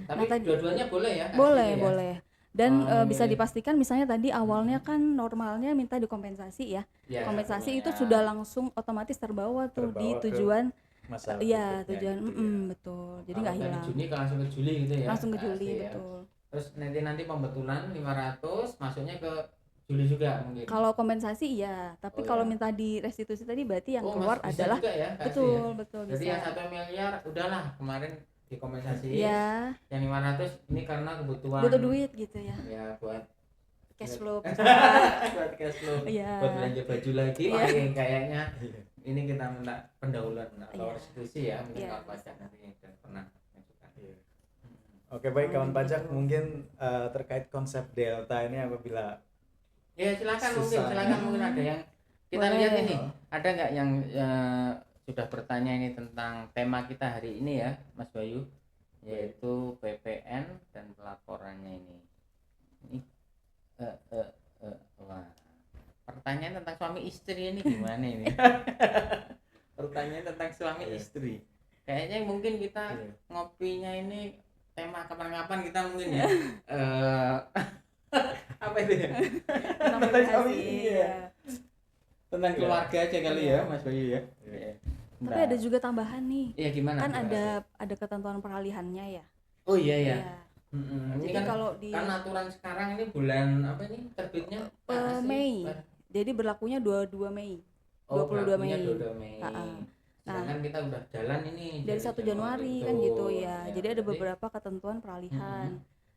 Speaker 2: Tapi
Speaker 3: Nah, tadi-
Speaker 2: dua-duanya boleh ya?
Speaker 3: Boleh,
Speaker 2: aslinya ya?
Speaker 3: boleh. Dan
Speaker 2: Oh,
Speaker 3: bisa
Speaker 2: memilih.
Speaker 3: dipastikan misalnya tadi awalnya kan normalnya minta dikompensasi ya.
Speaker 2: Ya,
Speaker 3: Kompensasi itu
Speaker 2: bunganya.
Speaker 3: sudah langsung otomatis terbawa tuh di
Speaker 1: Terbawa ke
Speaker 3: tujuan,
Speaker 1: masa
Speaker 3: iya
Speaker 1: berikutnya
Speaker 3: tujuan,
Speaker 1: gitu ya.
Speaker 3: betul. Jadi
Speaker 2: Kalau
Speaker 3: nggak
Speaker 2: tadi
Speaker 3: hilang.
Speaker 2: Juni kan langsung ke Juli gitu ya.
Speaker 3: Langsung ke
Speaker 2: Pasti
Speaker 3: Juli,
Speaker 2: ya.
Speaker 3: betul.
Speaker 2: Terus nanti pembetulan 500 masuknya ke Juli juga mungkin.
Speaker 3: Kalau kompensasi iya, tapi
Speaker 2: Oh,
Speaker 3: kalau
Speaker 2: ya.
Speaker 3: minta di restitusi tadi berarti yang
Speaker 2: Oh,
Speaker 3: keluar
Speaker 2: bisa
Speaker 3: adalah
Speaker 2: juga ya, kasih
Speaker 3: betul,
Speaker 2: ya.
Speaker 3: betul
Speaker 2: Jadi
Speaker 3: bisa.
Speaker 2: yang 1 miliar udahlah kemarin dikompensasi.
Speaker 3: Iya,
Speaker 2: Yang 500 ini karena kebutuhan.
Speaker 3: butuh duit gitu ya.
Speaker 2: Ya buat
Speaker 3: Cash flow.
Speaker 2: buat cash flow.
Speaker 3: Iya.
Speaker 2: Buat belanja baju lagi.
Speaker 3: Iya.
Speaker 2: Oke, kayaknya ini kita minta pendahuluan atau
Speaker 3: Iya.
Speaker 2: restitusi ya, mungkin
Speaker 3: Iya.
Speaker 2: kawan pajak nanti dan pernah mengajukan.
Speaker 1: Iya. Oke, baik kawan
Speaker 3: Gitu.
Speaker 1: pajak, mungkin terkait konsep delta ini apabila
Speaker 2: Ya silakan
Speaker 1: Susah.
Speaker 2: mungkin ada yang kita
Speaker 3: Boleh.
Speaker 2: lihat ini, ada nggak yang sudah bertanya ini tentang tema kita hari ini ya Mas Bayu, yaitu PPN dan pelaporannya ini wah, pertanyaan tentang suami istri ini gimana ini? Pertanyaan tentang suami
Speaker 1: Iya.
Speaker 2: istri, kayaknya mungkin kita
Speaker 1: Iya.
Speaker 2: ngopinya ini tema kapan-kapan kita mungkin ya apa itu ya?
Speaker 3: Tentang
Speaker 2: Tentang suami,
Speaker 3: kompensasi,
Speaker 2: iya.
Speaker 3: iya.
Speaker 2: Tentang
Speaker 1: Iya.
Speaker 2: keluarga aja kali ya Mas Bayu ya.
Speaker 1: Iya.
Speaker 3: Tapi ada juga tambahan nih.
Speaker 2: Iya gimana?
Speaker 3: Kan
Speaker 2: Gimana?
Speaker 3: ada ketentuan peralihannya ya.
Speaker 2: Oh iya ya.
Speaker 3: Iya.
Speaker 2: Ini
Speaker 3: Jadi
Speaker 2: kan
Speaker 3: kalau di
Speaker 2: kan aturan sekarang ini bulan apa ini terbitnya? Apa sih?
Speaker 3: Mei. Jadi berlakunya 22 Mei.
Speaker 2: Oh,
Speaker 3: 22
Speaker 2: berlakunya
Speaker 3: Mei.
Speaker 2: 22 Mei.
Speaker 3: Ha-ha.
Speaker 2: Sedangkan kita udah jalan ini
Speaker 3: Dari 1 Januari kan
Speaker 2: betul.
Speaker 3: gitu ya. Jadi ada
Speaker 2: berarti-
Speaker 3: beberapa ketentuan peralihan.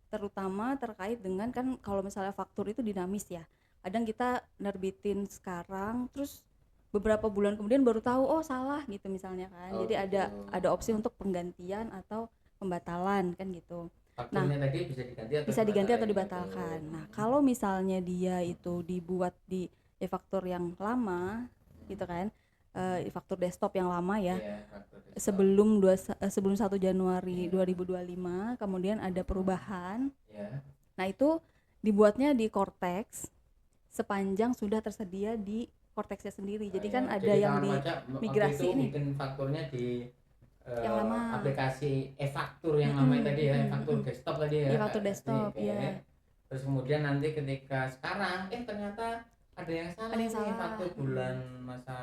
Speaker 3: Terutama terkait dengan kan kalau misalnya faktur itu dinamis ya. Kadang kita nerbitin sekarang terus beberapa bulan kemudian baru tahu oh salah gitu misalnya kan.
Speaker 2: Oh,
Speaker 3: Jadi
Speaker 2: gitu.
Speaker 3: ada opsi untuk penggantian atau pembatalan kan gitu.
Speaker 2: Fakturnya tadi bisa diganti atau
Speaker 3: Bisa diganti atau
Speaker 2: dibatalin,
Speaker 3: dibatalkan.
Speaker 2: betul.
Speaker 3: Nah, kalau misalnya dia itu dibuat di e-faktur yang lama gitu kan. E-faktur desktop yang lama ya.
Speaker 2: Iya, faktur desktop.
Speaker 3: Sebelum 1 Januari
Speaker 2: Iya.
Speaker 3: 2025 kemudian ada perubahan.
Speaker 2: Ya.
Speaker 3: Nah, itu dibuatnya di Cortex sepanjang sudah tersedia di Cortexnya sendiri. Jadi kan
Speaker 2: Ya,
Speaker 3: ada
Speaker 2: jadi
Speaker 3: yang
Speaker 2: kawan
Speaker 3: di
Speaker 2: pajak waktu
Speaker 3: migrasi
Speaker 2: itu
Speaker 3: ini.
Speaker 2: bikin fakturnya di
Speaker 3: Yang lama.
Speaker 2: aplikasi e-faktur yang
Speaker 3: Mm-mm,
Speaker 2: namanya tadi ya,
Speaker 3: mm-mm,
Speaker 2: e-faktur
Speaker 3: mm-mm.
Speaker 2: desktop tadi ya.
Speaker 3: E-faktur
Speaker 2: Kak
Speaker 3: desktop,
Speaker 2: Asti,
Speaker 3: iya.
Speaker 2: ya. Terus kemudian nanti ketika sekarang ternyata ada yang salah,
Speaker 3: Ada yang
Speaker 2: nih,
Speaker 3: salah.
Speaker 2: faktur bulan masa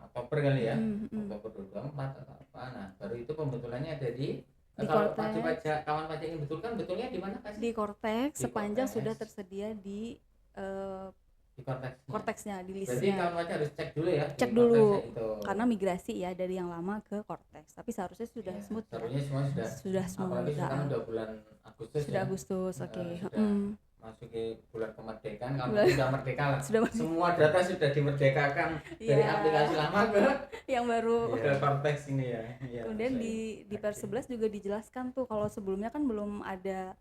Speaker 2: Oktober kali ya.
Speaker 3: Mm-mm.
Speaker 2: Oktober 24 atau apa. Nah, baru itu pembetulannya ada di kalau
Speaker 3: Cortex.
Speaker 2: wajib pajak kawan pajak ini betulkan betulnya di mana kasih?
Speaker 3: Di Cortex
Speaker 2: Di
Speaker 3: sepanjang
Speaker 2: Cortex.
Speaker 3: sudah tersedia di
Speaker 2: Di Cortex.
Speaker 3: Cortexnya, di
Speaker 2: Berarti
Speaker 3: listnya.
Speaker 2: kawan pajak harus cek dulu ya. di
Speaker 3: Cek dulu.
Speaker 2: Cortexnya itu.
Speaker 3: Karena migrasi ya dari yang lama ke Cortex. Tapi seharusnya sudah
Speaker 2: Ya,
Speaker 3: smooth ya.
Speaker 2: seharusnya semua sudah
Speaker 3: Smooth.
Speaker 2: apalagi sekarang udah bulan Agustus
Speaker 3: Sudah
Speaker 2: ya.
Speaker 3: Agustus,
Speaker 2: Nah,
Speaker 3: oke.
Speaker 2: sudah.
Speaker 3: Mm.
Speaker 2: Masuk ke bulan kemerdekaan, kalau
Speaker 3: Bulan-
Speaker 2: sudah merdeka lah.
Speaker 3: Sudah merdeka.
Speaker 2: Semua data sudah dimerdekakan dari
Speaker 3: Iya.
Speaker 2: aplikasi lama ke
Speaker 3: Yang baru.
Speaker 2: ke Cortex ini ya. Iya,
Speaker 3: Kemudian
Speaker 2: bisa.
Speaker 3: di per 11 juga dijelaskan tuh kalau sebelumnya kan belum ada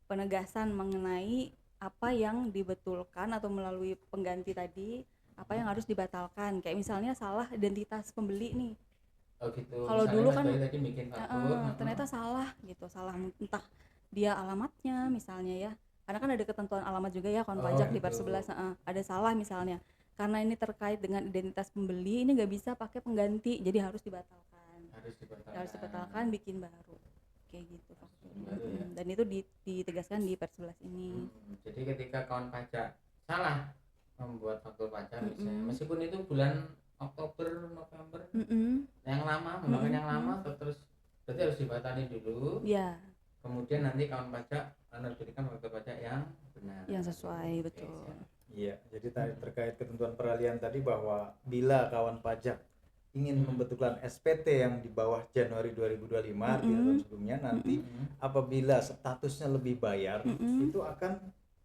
Speaker 3: penegasan mengenai apa yang dibetulkan atau melalui pengganti tadi, apa yang harus dibatalkan. Kayak misalnya salah identitas pembeli nih.
Speaker 2: Oh gitu.
Speaker 3: Kalau
Speaker 2: Misalnya
Speaker 3: dulu
Speaker 2: Mas
Speaker 3: kan,
Speaker 2: Bayu tadi bikin faktur,
Speaker 3: ternyata salah gitu, salah entah dia alamatnya misalnya ya. Karena kan ada ketentuan alamat juga ya kawan
Speaker 2: Oh,
Speaker 3: pajak di per
Speaker 2: gitu.
Speaker 3: 11, ada salah misalnya. Karena ini terkait dengan identitas pembeli, ini nggak bisa pakai pengganti, jadi harus dibatalkan. Harus dibatalkan, bikin baru. Kayak gitu.
Speaker 2: Baru ya.
Speaker 3: Dan itu ditegaskan di per 11 ini.
Speaker 2: Jadi ketika kawan pajak salah membuat faktur pajak misalnya,
Speaker 3: Mm-mm.
Speaker 2: meskipun itu bulan Oktober, November
Speaker 3: Mm-mm.
Speaker 2: yang lama, menggunakan yang
Speaker 3: Mm-mm.
Speaker 2: lama terus berarti harus dibatalin dulu.
Speaker 3: Ya,
Speaker 2: Kemudian nanti kawan pajak menerbitkan faktur pajak yang benar.
Speaker 3: yang sesuai,
Speaker 2: Oke,
Speaker 3: betul.
Speaker 2: siap.
Speaker 1: Iya, jadi terkait ketentuan peralihan tadi bahwa bila kawan pajak ingin membetulkan SPT yang di bawah Januari 2025 di tahun sebelumnya, nanti apabila statusnya lebih bayar, itu akan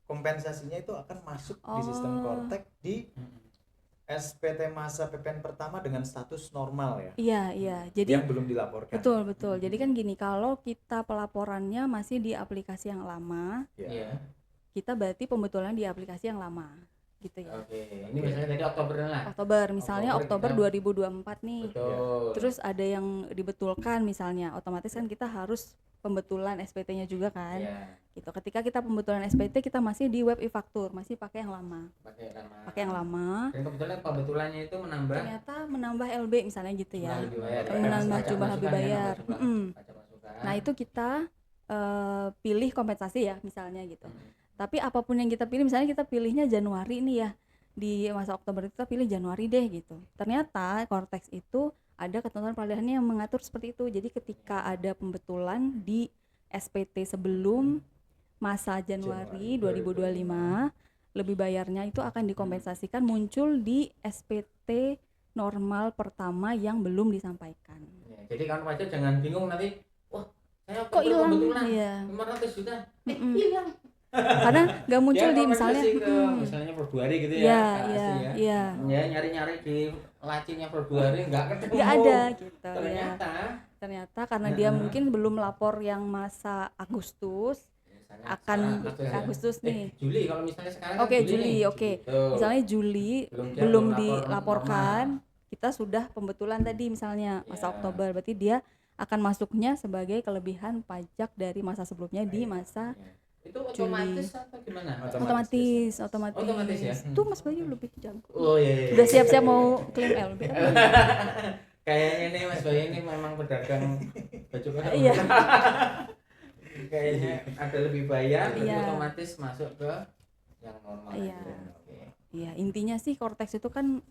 Speaker 1: kompensasinya itu akan masuk di sistem Cortex di SPT masa PPN pertama dengan status normal ya,
Speaker 3: Iya, iya. Jadi
Speaker 1: yang belum dilaporkan.
Speaker 3: betul. Jadi kan gini, kalau kita pelaporannya masih di aplikasi yang lama,
Speaker 1: Ya.
Speaker 2: Iya.
Speaker 3: kita berarti pembetulan di aplikasi yang lama, gitu ya.
Speaker 2: Oke. Ini misalnya tadi Oktober lah.
Speaker 3: Oktober, misalnya
Speaker 2: Oktober
Speaker 3: Oktober
Speaker 2: kita-
Speaker 3: 2024 nih.
Speaker 2: Betul.
Speaker 3: Terus ada yang dibetulkan misalnya, otomatis kan kita harus pembetulan SPT-nya juga kan.
Speaker 2: Iya,
Speaker 3: Gitu. Ketika kita pembetulan SPT, kita masih di web e-faktur, masih pakai yang lama.
Speaker 2: pakai
Speaker 3: Yang lama.
Speaker 2: Dan kebetulan pembetulannya itu menambah
Speaker 3: Ternyata menambah LB misalnya gitu ya.
Speaker 2: lebih bayar.
Speaker 3: Menambah
Speaker 2: Pajak
Speaker 3: jumlah
Speaker 2: masukan
Speaker 3: lebih
Speaker 2: ya,
Speaker 3: bayar.
Speaker 2: nambah jumlah
Speaker 3: Mm-mm.
Speaker 2: pajak masukan.
Speaker 3: Nah, itu kita pilih kompensasi ya misalnya gitu. Tapi apapun yang kita pilih, misalnya kita pilihnya Januari nih ya, di masa Oktober kita pilih Januari deh gitu. Ternyata Cortex itu ada ketentuan peralihannya yang mengatur seperti itu. Jadi ketika ada pembetulan di SPT sebelum masa Januari 2025, lebih bayarnya itu akan dikompensasikan muncul di SPT normal pertama yang belum disampaikan.
Speaker 2: Ya, jadi kawan pajak jangan bingung nanti, wah saya
Speaker 3: Kok hilang?
Speaker 2: kebetulan
Speaker 3: Iya.
Speaker 2: 500 juta,
Speaker 3: Mm-mm.
Speaker 2: hilang.
Speaker 3: Karena nggak muncul
Speaker 2: Ya,
Speaker 3: di misalnya
Speaker 2: kompensasi ke
Speaker 3: mm-mm.
Speaker 2: misalnya Februari gitu ya,
Speaker 3: Iya,
Speaker 2: Kak
Speaker 3: iya,
Speaker 2: Asti ya.
Speaker 3: iya.
Speaker 2: Ya nyari-nyari di lacinya Februari nggak ketemu.
Speaker 3: Nggak ada gitu ya.
Speaker 2: Ternyata
Speaker 3: Karena dia mungkin belum lapor yang masa Agustus,
Speaker 2: misalnya
Speaker 3: akan
Speaker 2: sekarang
Speaker 3: Agustus nih.
Speaker 2: Juli kalau misalnya sekarang
Speaker 3: Oke,
Speaker 2: kan
Speaker 3: Juli,
Speaker 2: nih.
Speaker 3: oke.
Speaker 2: Gitu.
Speaker 3: Misalnya Juli
Speaker 2: Dia
Speaker 3: belum
Speaker 2: lapor
Speaker 3: dilaporkan,
Speaker 2: normal.
Speaker 3: kita sudah pembetulan tadi misalnya masa
Speaker 2: Iya.
Speaker 3: Oktober, berarti dia akan masuknya sebagai kelebihan pajak dari masa sebelumnya di masa
Speaker 2: Ya. Itu otomatis atau gimana?
Speaker 3: otomatis.
Speaker 2: Otomatis ya?
Speaker 3: Tuh Mas Bayu lebih jago.
Speaker 2: Oh iya.
Speaker 3: Udah siap-siap mau klaim LB.
Speaker 2: Kayaknya nih Mas Bayu ini memang pedagang baju kosong.
Speaker 3: Iya.
Speaker 2: Kayaknya ada lebih bayar, jadi
Speaker 3: Iya.
Speaker 2: otomatis masuk ke yang normal.
Speaker 3: Iya.
Speaker 2: Oke.
Speaker 3: Iya, intinya sih Cortex itu kan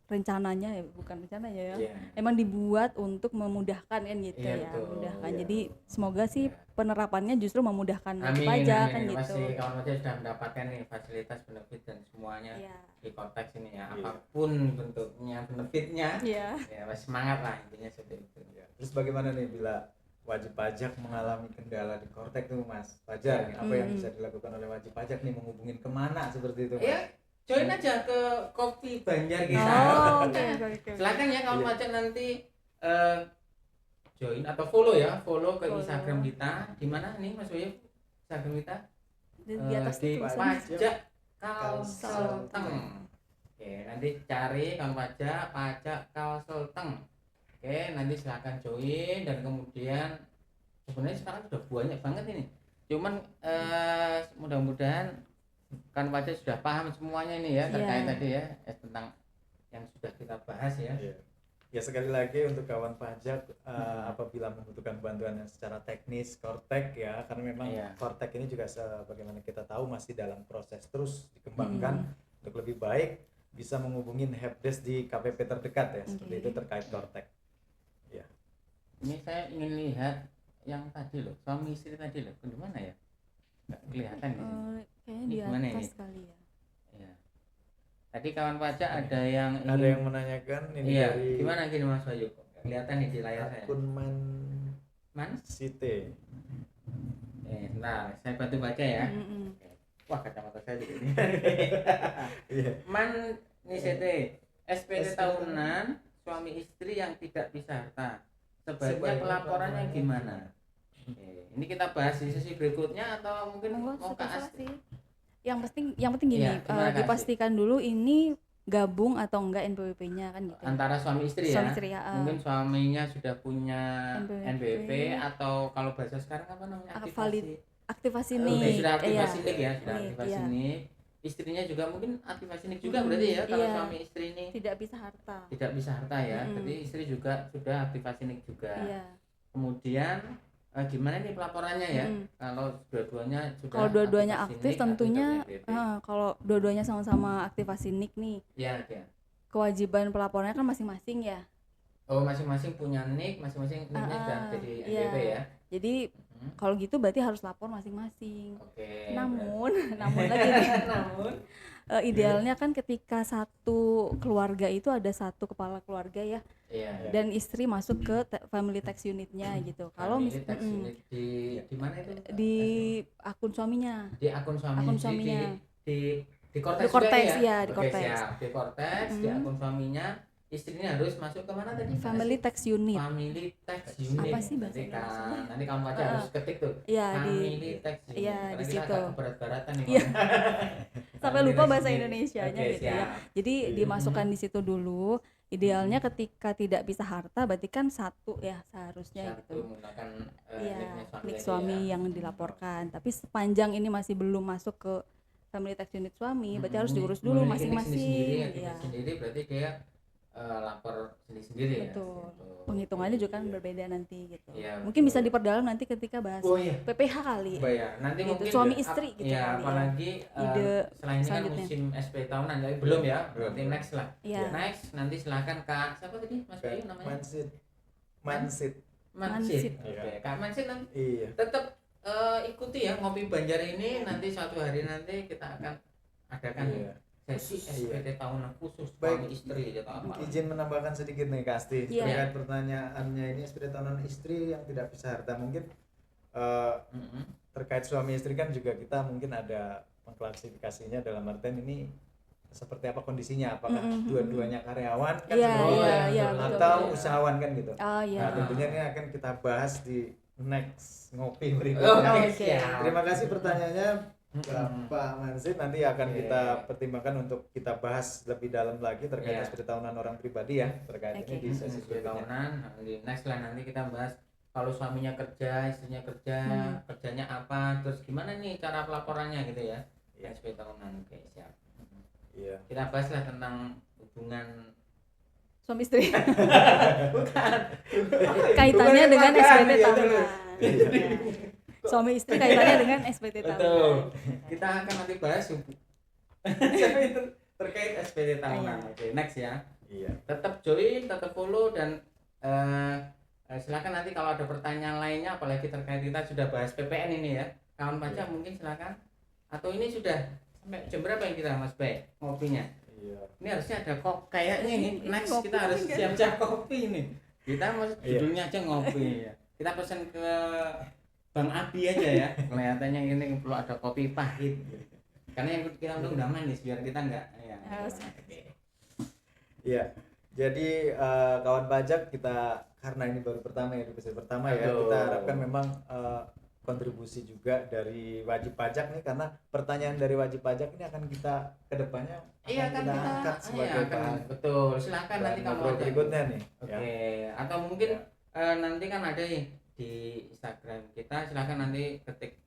Speaker 3: rencananya ya, bukan rencananya ya.
Speaker 2: Iya.
Speaker 3: Emang dibuat untuk memudahkan kan gitu
Speaker 2: Iya,
Speaker 3: ya,
Speaker 2: betul.
Speaker 3: memudahkan.
Speaker 2: Iya.
Speaker 3: Jadi semoga sih
Speaker 2: Iya.
Speaker 3: penerapannya justru memudahkan
Speaker 2: Amin,
Speaker 3: pajak
Speaker 2: amin.
Speaker 3: kan gitu.
Speaker 2: Pasti kawan pajak sudah mendapatkan nih fasilitas benefit dan semuanya
Speaker 3: Iya.
Speaker 2: di Cortex ini ya.
Speaker 1: Iya.
Speaker 2: Apapun bentuknya benefitnya,
Speaker 3: Iya.
Speaker 2: ya masih semangat lah intinya seperti itu.
Speaker 1: Ya. Terus bagaimana nih bila wajib pajak mengalami kendala di Cortex tuh Mas Fajar? Apa yang bisa dilakukan oleh wajib pajak nih, menghubungin kemana seperti itu Mas?
Speaker 2: Ya, join aja ke Kopi Banjar kita.
Speaker 3: Oh, oke.
Speaker 2: Silakan ya kawan
Speaker 1: Iya.
Speaker 2: pajak nanti join atau follow ya, follow ke
Speaker 3: Follow.
Speaker 2: Instagram kita. Di mana nih Mas Bayu? Instagram kita
Speaker 3: Di atas
Speaker 2: di
Speaker 3: tuh tulisannya.
Speaker 2: Pajak
Speaker 1: Kalselteng.
Speaker 2: Kalselteng. Oke, nanti cari kawan pajak Kalselteng. Oke, nanti silakan join dan kemudian sebenarnya sekarang sudah banyak banget ini. Cuman mudah-mudahan kan pajak sudah paham semuanya ini ya terkait
Speaker 3: Iya.
Speaker 2: tadi ya tentang yang sudah kita bahas ya.
Speaker 1: Iya. Ya sekali lagi untuk kawan pajak apabila membutuhkan bantuan yang secara teknis Cortex ya, karena memang
Speaker 2: Iya.
Speaker 1: Cortex ini juga sebagaimana kita tahu masih dalam proses terus dikembangkan untuk lebih baik, bisa menghubungin helpdesk di KPP terdekat ya, seperti
Speaker 3: Oke.
Speaker 1: itu terkait Cortex. Ya.
Speaker 2: Ini saya ingin lihat yang tadi loh, suami istri tadi loh, di mana ya? Nggak kelihatan ini.
Speaker 3: Kayaknya di
Speaker 2: Ini gimana
Speaker 3: atas
Speaker 2: ini?
Speaker 3: kali ya.
Speaker 2: Iya. Tadi kawan pajak ada yang
Speaker 1: Ada yang menanyakan ini
Speaker 2: iya,
Speaker 1: dari
Speaker 2: gimana gini Mas Bayu? Kelihatan nih di layar saya.
Speaker 1: akun
Speaker 2: Man?
Speaker 1: Site.
Speaker 2: Nah, saya bantu baca ya.
Speaker 3: Mm-mm.
Speaker 2: Wah, kacamata saya juga ini.
Speaker 1: Iya.
Speaker 2: Man Nisete, SPT tahunan suami istri yang tidak bisa harta. Sebaiknya
Speaker 1: Sebaiknya
Speaker 2: pelaporannya
Speaker 1: pelaporannya
Speaker 2: gimana? Oke, ini kita bahas di sesi berikutnya atau mungkin
Speaker 3: Monggo,
Speaker 2: mau ke
Speaker 3: terserah
Speaker 2: Asti?
Speaker 3: sih. Yang penting gini,
Speaker 2: Iya, gimana, Kak
Speaker 3: dipastikan dulu ini gabung atau enggak NPWP-nya kan gitu.
Speaker 2: Antara suami istri ya.
Speaker 3: Suami istri ya.
Speaker 2: Mungkin suaminya sudah punya
Speaker 3: NPWP.
Speaker 2: NPWP atau kalau bahasa sekarang apa namanya?
Speaker 3: Valid. Aktivasi
Speaker 2: Oke,
Speaker 3: nik.
Speaker 2: sudah aktivasi
Speaker 3: Iya.
Speaker 2: nik ya, sudah
Speaker 3: Nik,
Speaker 2: aktivasi
Speaker 3: iya.
Speaker 2: nik. Istrinya juga mungkin aktivasi nik juga berarti ya kalau
Speaker 3: iya.
Speaker 2: suami istri ini
Speaker 3: Tidak bisa harta.
Speaker 2: tidak bisa harta ya.
Speaker 3: Mm-mm.
Speaker 2: Berarti istri juga sudah aktivasi nik juga.
Speaker 3: Iya.
Speaker 2: Kemudian gimana nih pelaporannya ya?
Speaker 3: Mm-mm.
Speaker 2: Kalau dua-duanya sudah
Speaker 3: Kalau dua-duanya
Speaker 2: aktivasi
Speaker 3: aktif
Speaker 2: nik atau
Speaker 3: tentunya
Speaker 2: NPWP?
Speaker 3: kalau dua-duanya sama-sama aktivasi nik nih,
Speaker 2: Ya, ya.
Speaker 3: kewajiban pelaporannya kan masing-masing ya.
Speaker 2: Oh, masing-masing punya nik, masing-masing niknya sudah jadi
Speaker 3: iya.
Speaker 2: NPWP ya.
Speaker 3: Jadi
Speaker 2: Hmm.
Speaker 3: kalau gitu berarti harus lapor masing-masing.
Speaker 2: Oke.
Speaker 3: Namun lagi nih,
Speaker 2: namun
Speaker 3: idealnya kan ketika satu keluarga itu ada satu kepala keluarga ya,
Speaker 2: iya.
Speaker 3: dan istri masuk ke family tax unitnya gitu. Kalau
Speaker 2: Family tax
Speaker 3: mm-mm,
Speaker 2: unit di mana itu?
Speaker 3: di akun suaminya,
Speaker 2: Di akun suami
Speaker 3: akun suaminya.
Speaker 2: di Cortex
Speaker 3: Di Cortex,
Speaker 2: juga
Speaker 3: ya, di
Speaker 2: Oke,
Speaker 3: Cortex.
Speaker 2: siap. Di Cortex di
Speaker 3: Mm.
Speaker 2: akun suaminya, istrinya harus masuk ke mana tadi?
Speaker 3: family tax unit.
Speaker 2: Family tax unit.
Speaker 3: Apa sih bahasa
Speaker 2: Nanti kan
Speaker 3: Indonesia?
Speaker 2: nanti kamu baca harus ketik tuh.
Speaker 3: Iya
Speaker 2: Family tax unit.
Speaker 3: iya,
Speaker 2: Karena
Speaker 3: di
Speaker 2: kita
Speaker 3: situ.
Speaker 2: agak berat-baratan nih.
Speaker 3: Iya.
Speaker 2: Bang.
Speaker 3: Sampai
Speaker 2: Family
Speaker 3: lupa
Speaker 2: tax
Speaker 3: bahasa
Speaker 2: unit.
Speaker 3: Indonesianya
Speaker 2: Oke,
Speaker 3: gitu ya.
Speaker 2: siap.
Speaker 3: Jadi
Speaker 1: Iya.
Speaker 3: dimasukkan di situ dulu. Idealnya ketika tidak bisa harta berarti kan satu ya seharusnya
Speaker 2: Satu
Speaker 3: gitu.
Speaker 2: menggunakan
Speaker 3: Iya,
Speaker 2: niknya
Speaker 3: nik
Speaker 2: tadi
Speaker 3: suami
Speaker 2: ya.
Speaker 3: yang dilaporkan. Tapi sepanjang ini masih belum masuk ke family tax unit suami, berarti harus diurus dulu
Speaker 2: Memiliki nik
Speaker 3: masing-masing.
Speaker 2: sendiri,
Speaker 3: Iya.
Speaker 2: aktivitas sendiri berarti dia lapor sendiri-sendiri ya.
Speaker 3: Betul.
Speaker 2: Gitu.
Speaker 3: Penghitungannya juga kan
Speaker 1: Iya.
Speaker 3: berbeda nanti gitu.
Speaker 2: Iya,
Speaker 3: Mungkin
Speaker 2: betul.
Speaker 3: bisa diperdalam nanti ketika bahas
Speaker 2: Oh iya.
Speaker 3: PPH kali.
Speaker 2: Bayar. Nanti
Speaker 3: Gitu,
Speaker 2: mungkin
Speaker 3: suami istri gitu
Speaker 2: ya,
Speaker 3: kali ya.
Speaker 2: apalagi
Speaker 3: Ide
Speaker 2: selain ini kan
Speaker 3: selanjutnya.
Speaker 2: musim SP tahunan tapi belum ya.
Speaker 1: Belum.
Speaker 2: Nanti next lah.
Speaker 3: Iya.
Speaker 2: Next nanti silakan Kak siapa tadi Mas Bayu namanya?
Speaker 1: Mansit. Mansit.
Speaker 2: Mansit.
Speaker 3: Mansit.
Speaker 2: Oke, Kak Mansit nanti
Speaker 1: Iya.
Speaker 2: tetap ikuti ya ngopi Banjar ini nanti suatu hari nanti kita akan adakan
Speaker 1: Iya.
Speaker 2: sesi SPT tahunan khusus
Speaker 1: Baik.
Speaker 2: suami istri atau apa.
Speaker 1: Izin menambahkan sedikit nih Kak Asti
Speaker 3: Iya.
Speaker 1: terkait pertanyaannya ini seperti tahunan istri yang tidak bisa harta mungkin
Speaker 2: Mm-mm.
Speaker 1: terkait suami istri kan juga kita mungkin ada mengklasifikasinya dalam artian ini seperti apa kondisinya apakah dua-duanya karyawan kan
Speaker 3: Iya,
Speaker 1: seperti itu
Speaker 2: iya,
Speaker 1: ya,
Speaker 3: iya,
Speaker 2: betul,
Speaker 1: atau
Speaker 2: betul.
Speaker 1: usahawan kan gitu.
Speaker 3: Oh iya.
Speaker 1: Nah tentunya ini akan kita bahas di next ngopi
Speaker 2: Oke,
Speaker 1: berikutnya.
Speaker 3: Oke.
Speaker 2: siap.
Speaker 1: Terima kasih pertanyaannya
Speaker 2: Mm-mm.
Speaker 1: Pak Mansit, nanti akan
Speaker 2: Oke.
Speaker 1: kita pertimbangkan untuk kita bahas lebih dalam lagi terkait
Speaker 2: Iya.
Speaker 1: seperti tahunan orang pribadi ya terkait
Speaker 3: Oke.
Speaker 1: ini di sesi
Speaker 2: SPT
Speaker 1: berikutnya.
Speaker 2: tahunan nanti next lah nanti kita bahas kalau suaminya kerja istrinya kerja kerjanya apa terus gimana nih cara pelaporannya gitu ya.
Speaker 1: Iya.
Speaker 2: SPT tahunan oke siap.
Speaker 1: Iya.
Speaker 2: Kita bahas lah tentang hubungan
Speaker 3: Suami istri.
Speaker 2: bukan
Speaker 3: Kaitannya
Speaker 2: Bukan
Speaker 3: dengan
Speaker 2: keluarga,
Speaker 3: SPT
Speaker 2: ya,
Speaker 3: tahunan.
Speaker 2: terus.
Speaker 3: Iya. Suami istri kaitannya dengan SPT
Speaker 2: betul
Speaker 3: tahunan.
Speaker 2: kita akan nanti bahas terkait SPT tahunan.
Speaker 3: Iya.
Speaker 2: Oke next ya.
Speaker 1: Iya.
Speaker 2: Tetap join tetap follow dan silakan nanti kalau ada pertanyaan lainnya apalagi terkait kita sudah bahas PPN ini ya kawan baca
Speaker 1: Iya.
Speaker 2: mungkin silakan atau ini sudah sampai jam berapa yang kita Mas Bay ngopinya
Speaker 1: Iya.
Speaker 2: ini harusnya ada kok kayaknya ini
Speaker 3: Ini
Speaker 2: next
Speaker 3: kopi
Speaker 2: kita harus
Speaker 3: kan?
Speaker 2: siap-siap kopi ini kita mau
Speaker 1: Iya.
Speaker 2: judulnya aja ngopi ya kita pesan ke Bang Abi aja ya kelihatannya ini perlu ada kopi pahit karena yang kita undang manis biar kita enggak ya.
Speaker 3: Harus.
Speaker 2: Oke.
Speaker 1: Iya. Jadi kawan pajak kita karena ini baru pertama ya episode pertama ya
Speaker 2: Betul.
Speaker 1: kita harapkan memang kontribusi juga dari wajib pajak nih karena pertanyaan dari wajib pajak ini akan kita kedepannya
Speaker 2: Iya kan kita
Speaker 1: angkat sebagai
Speaker 2: kan,
Speaker 1: bahan
Speaker 2: betul silakan nanti kamu
Speaker 1: ngobrol
Speaker 2: aja.
Speaker 1: berikutnya nih.
Speaker 2: Oke,
Speaker 1: Ya.
Speaker 2: atau mungkin
Speaker 1: Ya.
Speaker 2: nanti kan ada nih di Instagram kita silakan nanti ketik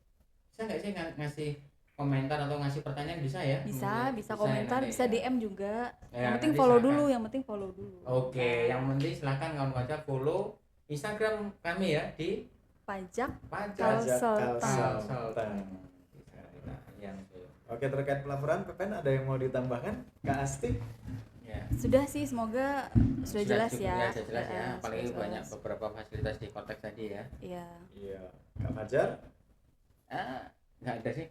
Speaker 2: bisa nggak sih ngasih komentar atau ngasih pertanyaan bisa ya?
Speaker 3: Bisa,
Speaker 2: Mungkin
Speaker 3: bisa
Speaker 2: ya
Speaker 3: komentar,
Speaker 2: nanti
Speaker 3: bisa
Speaker 2: ya.
Speaker 3: DM juga.
Speaker 2: Ya,
Speaker 3: Yang penting
Speaker 2: nanti
Speaker 3: follow
Speaker 2: silakan.
Speaker 3: dulu, yang penting follow dulu.
Speaker 2: Oke, yang penting silakan kawan baca follow Instagram kami ya di
Speaker 3: Pajak
Speaker 2: Pajak
Speaker 3: Kalseltan.
Speaker 2: Kalseltan. Bisa kita yang
Speaker 1: Oke terkait pelaporan PPN ada yang mau ditambahkan Kak Asti?
Speaker 2: ya.
Speaker 3: sudah sih, semoga sudah jelas
Speaker 2: cukup
Speaker 3: ya.
Speaker 2: sudah jelas ya. Apalagi
Speaker 3: sudah
Speaker 2: banyak
Speaker 3: jelas.
Speaker 2: beberapa fasilitas di konteks tadi ya.
Speaker 3: Iya.
Speaker 1: Iya. Kak Fajar?
Speaker 2: Nggak ada sih.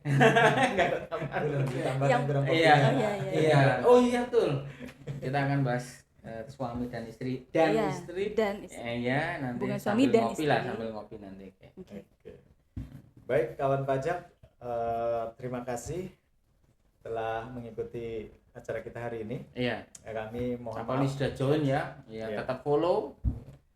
Speaker 2: Nggak ada tambahan.
Speaker 1: Belum ditambahkan
Speaker 3: Yang-
Speaker 1: berapa
Speaker 2: Iya.
Speaker 3: Oh iya iya.
Speaker 2: Iya. Oh iya betul. Kita akan bahas suami dan istri dan
Speaker 3: Iya,
Speaker 2: istri.
Speaker 3: dan istri.
Speaker 2: Ya nanti
Speaker 3: Hubungan
Speaker 2: sambil
Speaker 3: suami dan
Speaker 2: ngopi lah
Speaker 3: istri.
Speaker 2: sambil ngopi nanti. Oke.
Speaker 3: Oke.
Speaker 1: Oke. Baik kawan pajak, terima kasih telah mengikuti acara kita hari ini.
Speaker 2: Iya.
Speaker 1: Kami mohon
Speaker 2: Siapa nih
Speaker 1: maaf.
Speaker 2: sudah join ya? Ya
Speaker 1: Iya.
Speaker 2: tetap follow.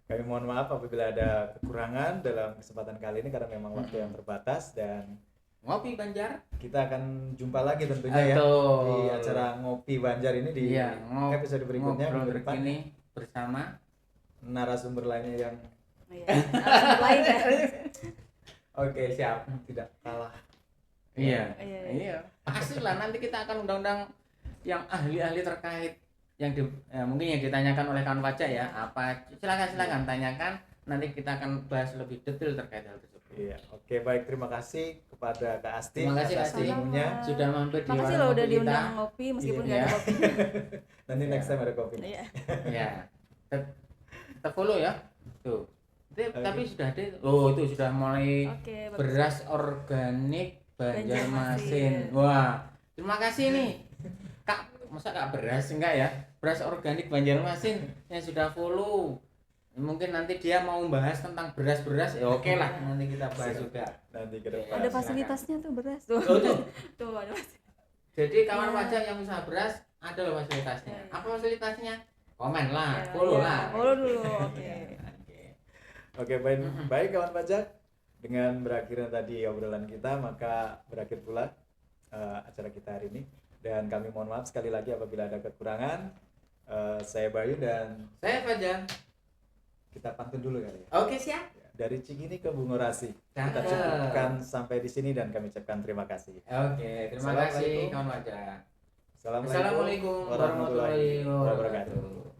Speaker 1: Kami mohon maaf apabila ada kekurangan dalam kesempatan kali ini karena memang waktu yang terbatas dan
Speaker 2: Ngopi Banjar.
Speaker 1: kita akan jumpa lagi tentunya ya
Speaker 2: Betul.
Speaker 1: di acara ngopi Banjar ini di
Speaker 2: Iya,
Speaker 1: episode berikutnya
Speaker 2: ngobrol
Speaker 1: minggu depan
Speaker 2: ini bersama.
Speaker 1: narasumber lainnya yang
Speaker 3: Iya. Narasumber lain ya.
Speaker 1: oke siap tidak kalah.
Speaker 2: Iya.
Speaker 3: Iya,
Speaker 2: Iya. Pasti lah nanti kita akan undang-undang yang ahli-ahli terkait yang mungkin yang ditanyakan oleh kawan pajak ya. Apa silakan tanyakan. Nanti kita akan bahas lebih detail terkait hal tersebut.
Speaker 1: Iya, oke baik terima kasih kepada Kak Asti
Speaker 2: Terima kasih,
Speaker 1: atas
Speaker 2: Kak Asti.
Speaker 1: ilmunya.
Speaker 2: Sudah mampir di
Speaker 3: Makasih
Speaker 2: warung
Speaker 3: loh udah
Speaker 2: kopi kita.
Speaker 3: diundang ngopi meskipun nggak
Speaker 2: Iya.
Speaker 3: ada kopi.
Speaker 1: Nanti next time ada kopi.
Speaker 3: Iya.
Speaker 2: Ya. Tetap follow ya. Tuh. Tapi
Speaker 1: Oke.
Speaker 2: sudah ada. Oh, itu sudah mulai
Speaker 3: Oke, bagus.
Speaker 2: beras organik Banjarmasin.
Speaker 3: Banjarmasin.
Speaker 2: Wah, terima kasih nih. Kak, masa Kak beras enggak ya? Beras organik Banjarmasin yang sudah follow. Mungkin nanti dia mau membahas tentang beras-beras ya oke lah nanti kita bahas
Speaker 1: Siap.
Speaker 2: juga.
Speaker 1: Nanti ke depan.
Speaker 3: Ada
Speaker 2: Silakan.
Speaker 3: fasilitasnya tuh beras tuh.
Speaker 2: Oh, tuh.
Speaker 3: Tuh ada fasilitas.
Speaker 2: Jadi kawan
Speaker 3: Ya.
Speaker 2: pajak yang usaha beras ada loh fasilitasnya.
Speaker 3: Ya, ya.
Speaker 2: Apa fasilitasnya? Komen lah,
Speaker 3: Ya,
Speaker 2: follow
Speaker 3: ya.
Speaker 2: lah.
Speaker 3: Follow dulu. Oke.
Speaker 2: Oke.
Speaker 1: Oke baik kawan pajak, dengan berakhirnya tadi obrolan kita maka berakhir pula acara kita hari ini dan kami mohon maaf sekali lagi apabila ada kekurangan. Saya Bayu dan
Speaker 2: Saya Fajar.
Speaker 1: kita pantun dulu kali ya.
Speaker 2: Oke, siap.
Speaker 1: Dari Cikini ke Bungorasi. Kita
Speaker 2: Cakep.
Speaker 1: cukupkan sampai di sini dan kami ucapkan terima kasih.
Speaker 2: Oke, terima kasih kawan pajak.
Speaker 1: Assalamualaikum
Speaker 2: Assalamualaikum warahmatullahi wabarakatuh.